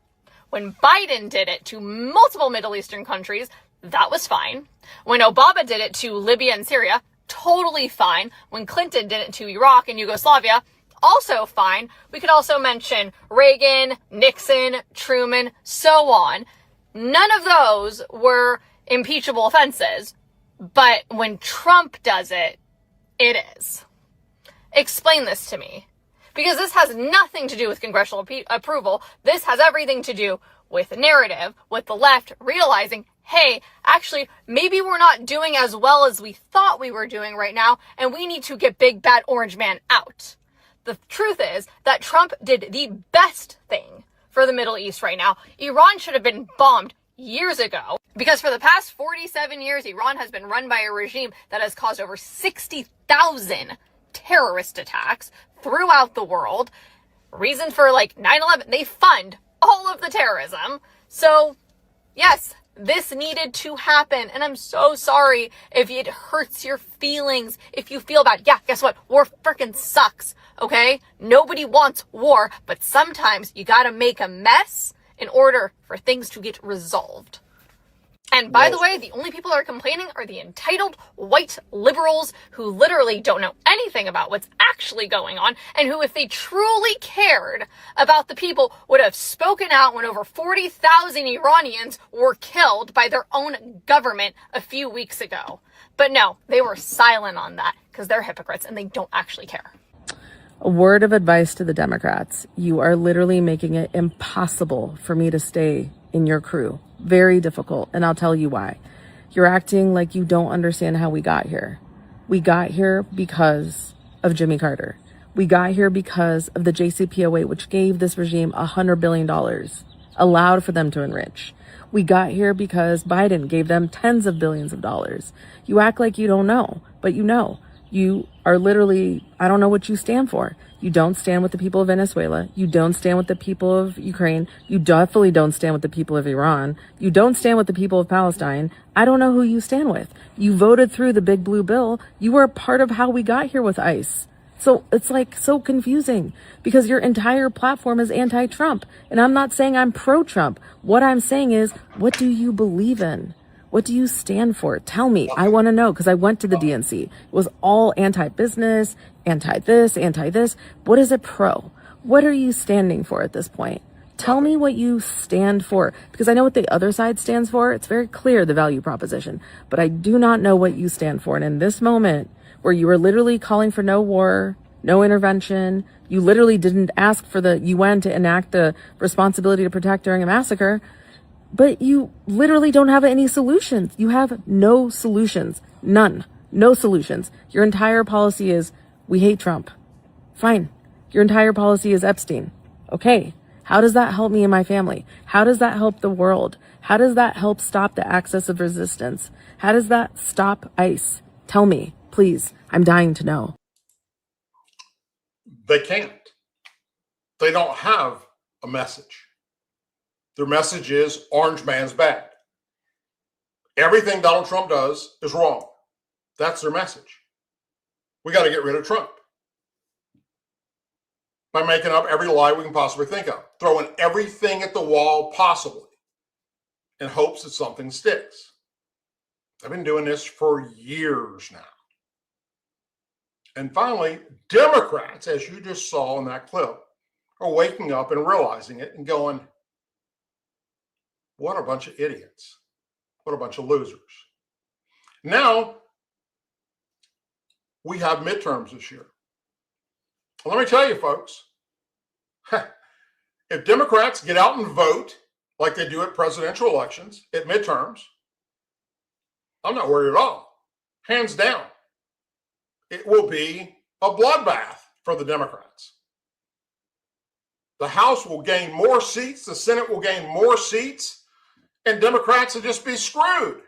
Speaker 18: when Biden did it to multiple Middle Eastern countries, that was fine. When Obama did it to Libya and Syria, totally fine. When Clinton did it to Iraq and Yugoslavia, also fine. We could also mention Reagan, Nixon, Truman, so on. None of those were impeachable offenses. But when Trump does it, it is. Explain this to me. Because this has nothing to do with congressional approval. This has everything to do with narrative, with the left realizing, hey, actually, maybe we're not doing as well as we thought we were doing right now, and we need to get big bad orange man out. The truth is that Trump did the best thing for the Middle East right now. Iran should have been bombed years ago, because for the past 47 years, Iran has been run by a regime that has caused over 60,000 terrorist attacks throughout the world. Reason for like 9/11, they fund all of the terrorism. So yes, this needed to happen. And I'm so sorry if it hurts your feelings, if you feel bad. Yeah, guess what? War freaking sucks. Okay? Nobody wants war, but sometimes you gotta make a mess in order for things to get resolved. And by the way, the only people that are complaining are the entitled white liberals who literally don't know anything about what's actually going on, and who, if they truly cared about the people, would have spoken out when over 40,000 Iranians were killed by their own government a few weeks ago. But no, they were silent on that because they're hypocrites and they don't actually care.
Speaker 19: A word of advice to the Democrats. You are literally making it impossible for me to stay in your crew. Very difficult, and I'll tell you why. You're acting like you don't understand how we got here. We got here because of Jimmy Carter. We got here because of the JCPOA, which gave this regime $100 billion, allowed for them to enrich. We got here because Biden gave them tens of billions of dollars. You act like you don't know, but you know. You are literally, I don't know what you stand for. You don't stand with the people of Venezuela. You don't stand with the people of Ukraine. You definitely don't stand with the people of Iran. You don't stand with the people of Palestine. I don't know who you stand with. You voted through the big blue bill. You were a part of how we got here with ICE. So it's like so confusing because your entire platform is anti-Trump. And I'm not saying I'm pro-Trump. What I'm saying is, what do you believe in? What do you stand for? Tell me. I want to know, because I went to the DNC. It was all anti-business, anti-this, anti-this. What is it pro? What are you standing for at this point? Tell me what you stand for, because I know what the other side stands for. It's very clear, the value proposition, but I do not know what you stand for. And in this moment where you are literally calling for no war, no intervention, you literally didn't ask for the UN to enact the responsibility to protect during a massacre, but you literally don't have any solutions. You have no solutions. None. No solutions. Your entire policy is, we hate Trump. Fine. Your entire policy is Epstein. Okay. How does that help me and my family? How does that help the world? How does that help stop the axis of resistance? How does that stop ICE? Tell me, please. I'm dying to know.
Speaker 10: They can't. They don't have a message. Their message is orange man's bad. Everything Donald Trump does is wrong. That's their message. We got to get rid of Trump by making up every lie we can possibly think of, throwing everything at the wall possibly in hopes that something sticks. I've been doing this for years now. And finally, Democrats, as you just saw in that clip, are waking up and realizing it and going, what a bunch of idiots. What a bunch of losers. Now, we have midterms this year. Well, let me tell you, folks, if Democrats get out and vote like they do at presidential elections, at midterms, I'm not worried at all. Hands down. It will be a bloodbath for the Democrats. The House will gain more seats, the Senate will gain more seats, and Democrats will just be screwed.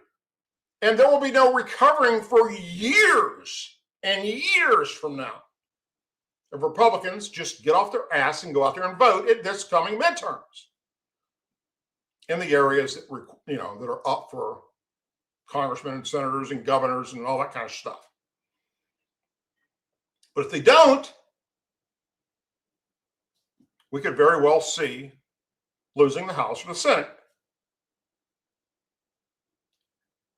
Speaker 10: And there will be no recovering for years and years from now, if Republicans just get off their ass and go out there and vote at this coming midterms in the areas that, that are up for congressmen and senators and governors and all that kind of stuff. But if they don't, we could very well see losing the House or the Senate.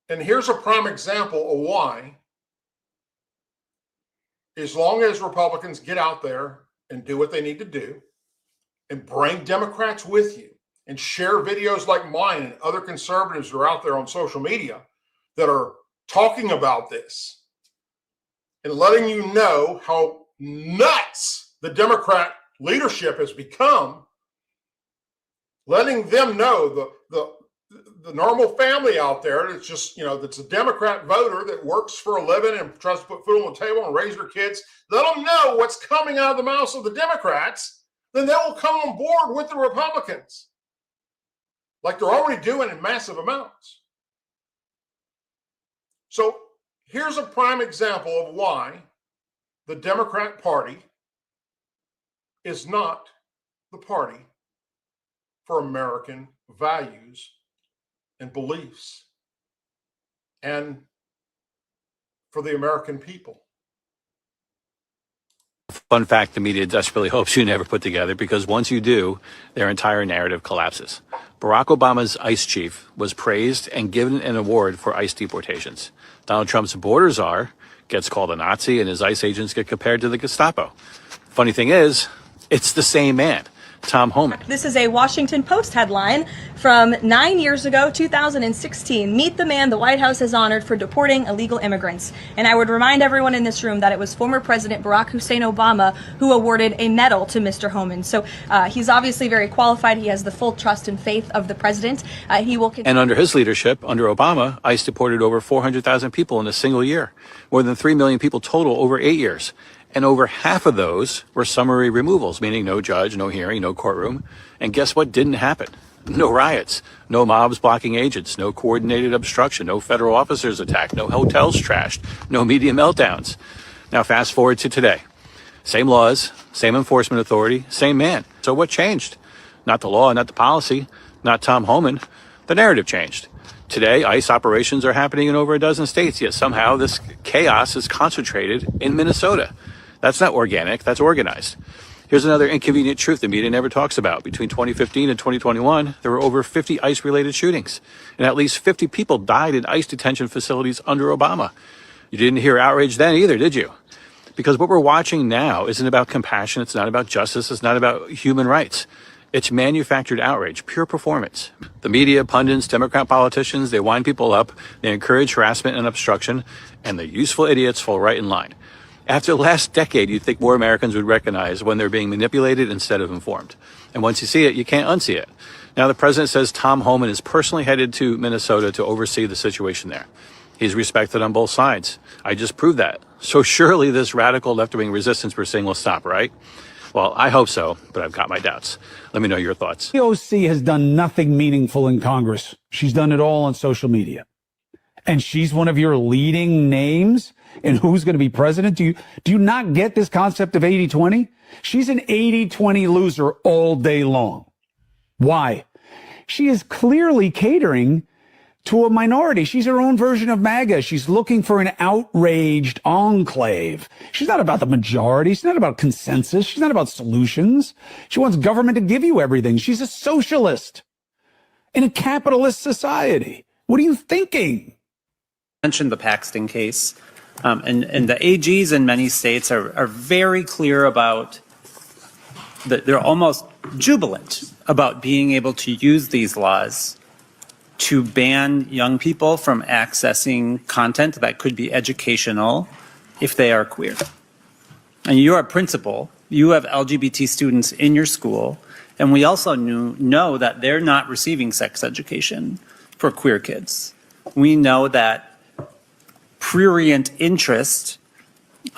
Speaker 10: And here's a prime example of why, as long as Republicans get out there and do what they need to do and bring Democrats with you and share videos like mine and other conservatives who are out there on social media that are talking about this and letting you know how nuts the Democrat leadership has become, letting them know the normal family out there that's just, that's a Democrat voter that works for a living and tries to put food on the table and raise their kids, let them know what's coming out of the mouths of the Democrats, then they will come on board with the Republicans, like they're already doing in massive amounts. So here's a prime example of why the Democrat Party is not the party for American values and beliefs and for the American people.
Speaker 20: Fun fact the media desperately hopes you never put together, because once you do, their entire narrative collapses. Barack Obama's ICE chief was praised and given an award for ICE deportations. Donald Trump's border czar gets called a Nazi, and his ICE agents get compared to the Gestapo. Funny thing is, it's the same man, Tom Homan.
Speaker 21: This is a Washington Post headline from 9 years ago, 2016. Meet the man the White House has honored for deporting illegal immigrants. And I would remind everyone in this room that it was former President Barack Hussein Obama who awarded a medal to Mr. Homan. So he's obviously very qualified. He has the full trust and faith of the president. He will continue.
Speaker 20: And under his leadership, under Obama, ICE deported over 400,000 people in a single year, more than 3 million people total over 8 years. And over half of those were summary removals, meaning no judge, no hearing, no courtroom. And guess what didn't happen? No riots, no mobs blocking agents, no coordinated obstruction, no federal officers attacked, no hotels trashed, no media meltdowns. Now fast forward to today. Same laws, same enforcement authority, same man. So what changed? Not the law, not the policy, not Tom Homan. The narrative changed. Today, ICE operations are happening in over a dozen states, yet somehow this chaos is concentrated in Minnesota. That's not organic, that's organized. Here's another inconvenient truth the media never talks about. Between 2015 and 2021, there were over 50 ICE-related shootings, and at least 50 people died in ICE detention facilities under Obama. You didn't hear outrage then either, did you? Because what we're watching now isn't about compassion, it's not about justice, it's not about human rights. It's manufactured outrage, pure performance. The media, pundits, Democrat politicians, they wind people up, they encourage harassment and obstruction, and the useful idiots fall right in line. After the last decade, you'd think more Americans would recognize when they're being manipulated instead of informed. And once you see it, you can't unsee it. Now, the president says Tom Homan is personally headed to Minnesota to oversee the situation there. He's respected on both sides. I just proved that. So surely this radical left-wing resistance we're seeing will stop, right? Well, I hope so, but I've got my doubts. Let me know your thoughts.
Speaker 22: The OC has done nothing meaningful in Congress. She's done it all on social media. And she's one of your leading names in who's going to be president. Do you not get this concept of 80-20? She's an 80-20 loser all day long. Why? She is clearly catering to a minority. She's her own version of MAGA. She's looking for an outraged enclave. She's not about the majority. She's not about consensus. She's not about solutions. She wants government to give you everything. She's a socialist in a capitalist society. What are you thinking?
Speaker 23: Mentioned the Paxton case, and the AGs in many states are very clear about that. They're almost jubilant about being able to use these laws to ban young people from accessing content that could be educational if they are queer. And you're a principal, you have LGBT students in your school, and we also know that they're not receiving sex education for queer kids. We know that prurient interest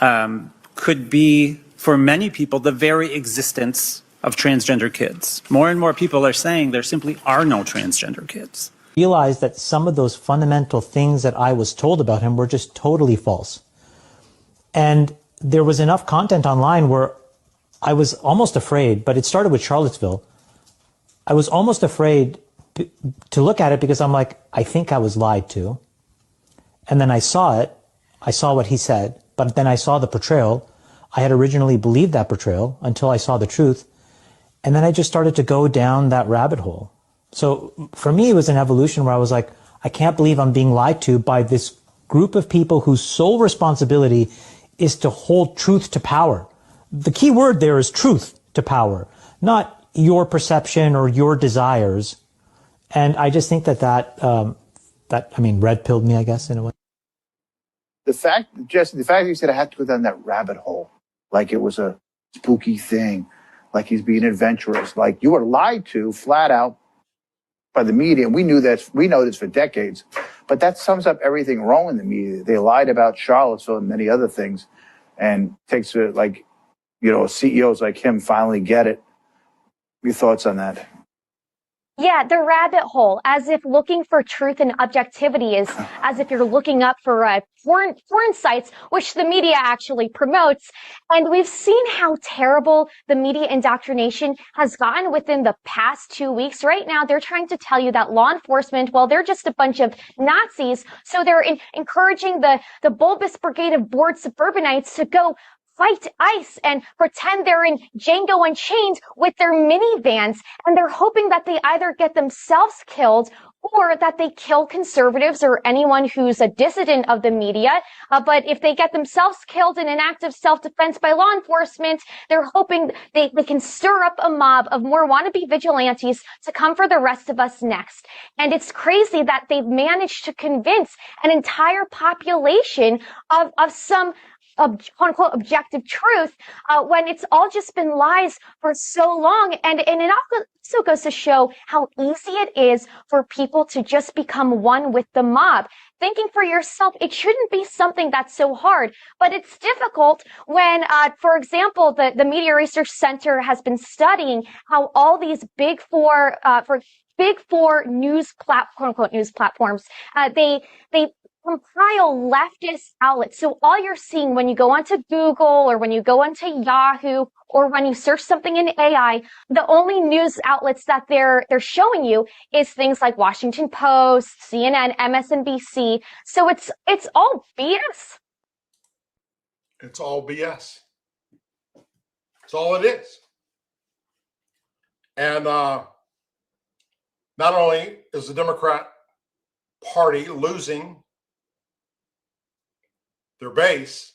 Speaker 23: could be, for many people, the very existence of transgender kids. More and more people are saying there simply are no transgender kids.
Speaker 24: Realized that some of those fundamental things that I was told about him were just totally false.
Speaker 1: And there was enough content online where I was almost afraid, but it started with Charlottesville. I was almost afraid to look at it because I'm like, I think I was lied to. And then I saw it. I saw what he said, but then I saw the portrayal. I had originally believed that portrayal until I saw the truth. And then I just started to go down that rabbit hole. So for me, it was an evolution where I was like, I can't believe I'm being lied to by this group of people whose sole responsibility is to hold truth to power. The key word there is truth to power, not your perception or your desires. And I just think that red pilled me, I guess, in a way.
Speaker 2: The fact, Jesse, the fact you said I had to go down that rabbit hole, like it was a spooky thing, like he's being adventurous, like you were lied to flat out by the media. We know this for decades, but that sums up everything wrong in the media. They lied about Charlottesville and many other things, and takes CEOs like him finally get it. Your thoughts on that?
Speaker 4: Yeah, the rabbit hole, as if looking for truth and objectivity is as if you're looking up for foreign sites, which the media actually promotes. And we've seen how terrible the media indoctrination has gotten within the past 2 weeks. Right now, they're trying to tell you that law enforcement, well, they're just a bunch of Nazis. So they're encouraging the bulbous brigade of bored suburbanites to go fight ICE and pretend they're in Django Unchained with their minivans, and they're hoping that they either get themselves killed or that they kill conservatives or anyone who's a dissident of the media. But if they get themselves killed in an act of self-defense by law enforcement, they're hoping they can stir up a mob of more wannabe vigilantes to come for the rest of us next. And it's crazy that they've managed to convince an entire population of some quote-unquote objective truth when it's all just been lies for so long. And it also goes to show how easy it is for people to just become one with the mob. Thinking for yourself, it shouldn't be something that's so hard, but it's difficult when, for example, the Media Research Center has been studying how all these big four news quote-unquote news platforms, they compile leftist outlets. So all you're seeing when you go onto Google or when you go onto Yahoo or when you search something in AI, the only news outlets that they're showing you is things like Washington Post, CNN, MSNBC. So it's all BS.
Speaker 10: It's all BS. That's all it is. And not only is the Democrat Party losing their base,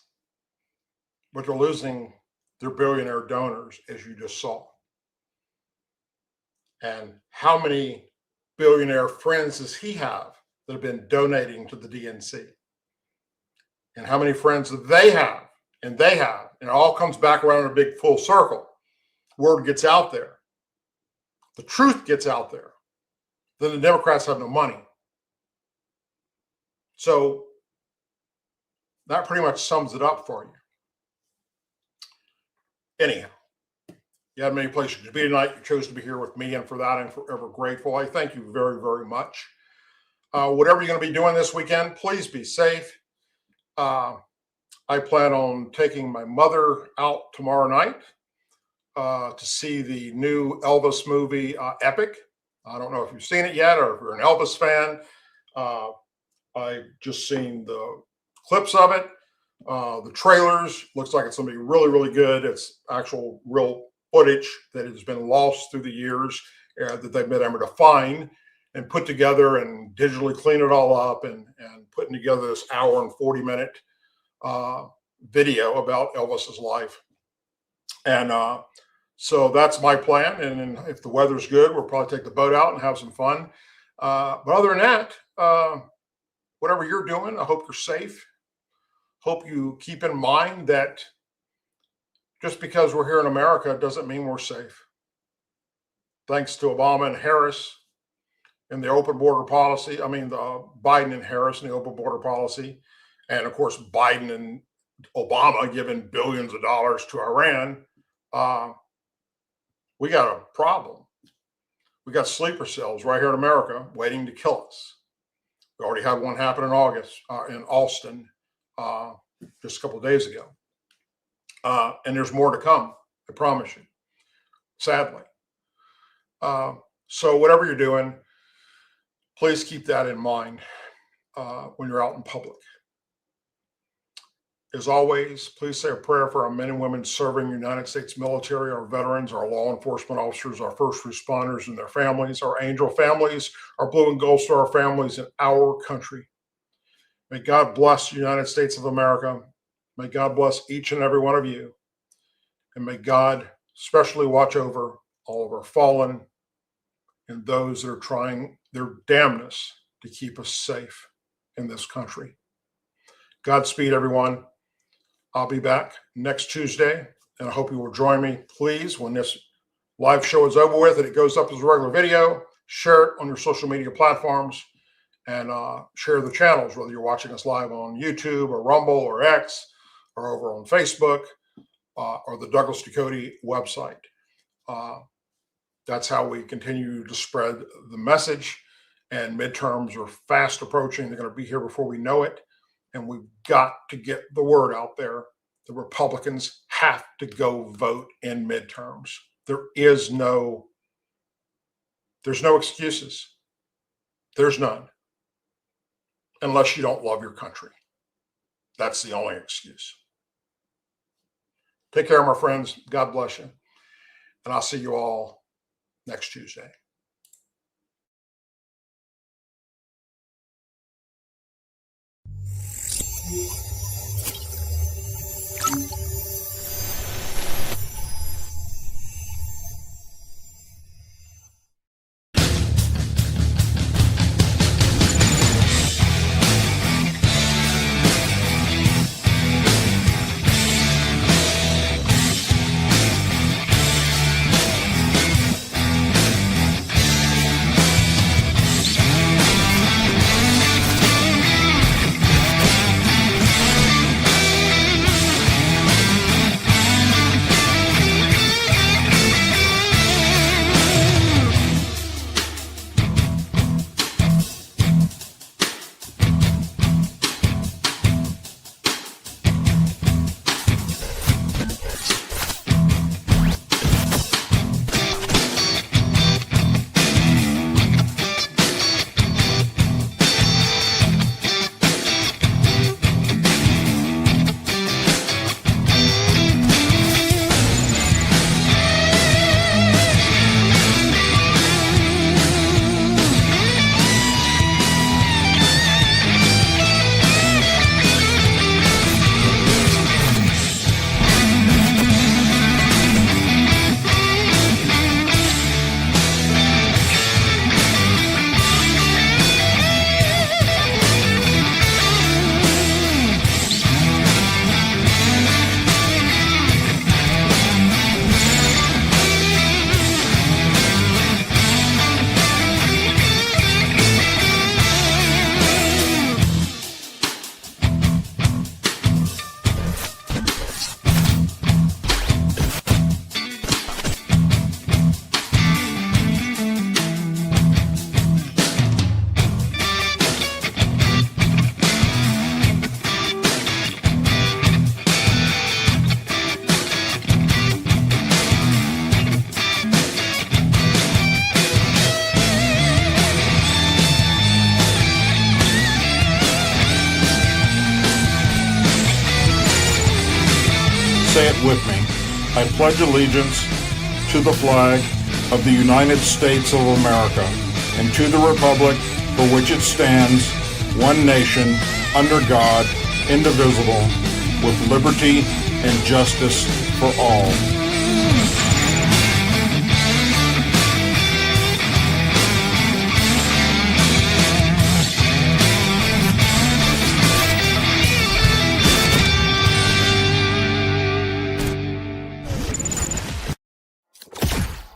Speaker 10: but they're losing their billionaire donors, as you just saw. And how many billionaire friends does he have that have been donating to the DNC? And how many friends do they have? And they have. And it all comes back around in a big full circle. Word gets out there. The truth gets out there. Then the Democrats have no money. So that pretty much sums it up for you. Anyhow, you had many places to be tonight. You chose to be here with me, and for that I'm forever grateful. I thank you very, very much. Whatever you're going to be doing this weekend, please be safe. I plan on taking my mother out tomorrow night to see the new Elvis movie, Epic. I don't know if you've seen it yet or if you're an Elvis fan. I've just seen the clips of it. The trailers, looks like it's going to be really, really good. It's actual real footage that has been lost through the years that they've been able to find and put together and digitally clean it all up and putting together this hour and 40-minute video about Elvis's life. And so that's my plan. And then if the weather's good, we'll probably take the boat out and have some fun. But other than that, whatever you're doing, I hope you're safe. Hope you keep in mind that just because we're here in America doesn't mean we're safe. Thanks to Obama and Harris and the open border policy, the Biden and Harris and the open border policy, and of course Biden and Obama giving billions of dollars to Iran, we got a problem. We got sleeper cells right here in America waiting to kill us. We already had one happen in August in Austin. just a couple of days ago. And there's more to come, I promise you, sadly. So whatever you're doing, please keep that in mind when you're out in public. As always, please say a prayer for our men and women serving the United States military, our veterans, our law enforcement officers, our first responders and their families, our angel families, our blue and gold star families in our country. May God bless the United States of America. May God bless each and every one of you. And may God especially watch over all of our fallen and those that are trying their damnness to keep us safe in this country. Godspeed, everyone. I'll be back next Tuesday, and I hope you will join me. Please, when this live show is over with and it goes up as a regular video, share it on your social media platforms and share the channels, whether you're watching us live on YouTube or Rumble or X or over on Facebook or the Douglas Ducote website. That's how we continue to spread the message, and midterms are fast approaching. They're going to be here before we know it. And we've got to get the word out there. The Republicans have to go vote in midterms. There's no excuses. There's none. Unless you don't love your country. That's the only excuse. Take care, my friends. God bless you. And I'll see you all next Tuesday.
Speaker 3: Say it with me. I pledge allegiance to the flag of the United States of America and to the republic for which it stands, one nation, under God, indivisible, with liberty and justice for all.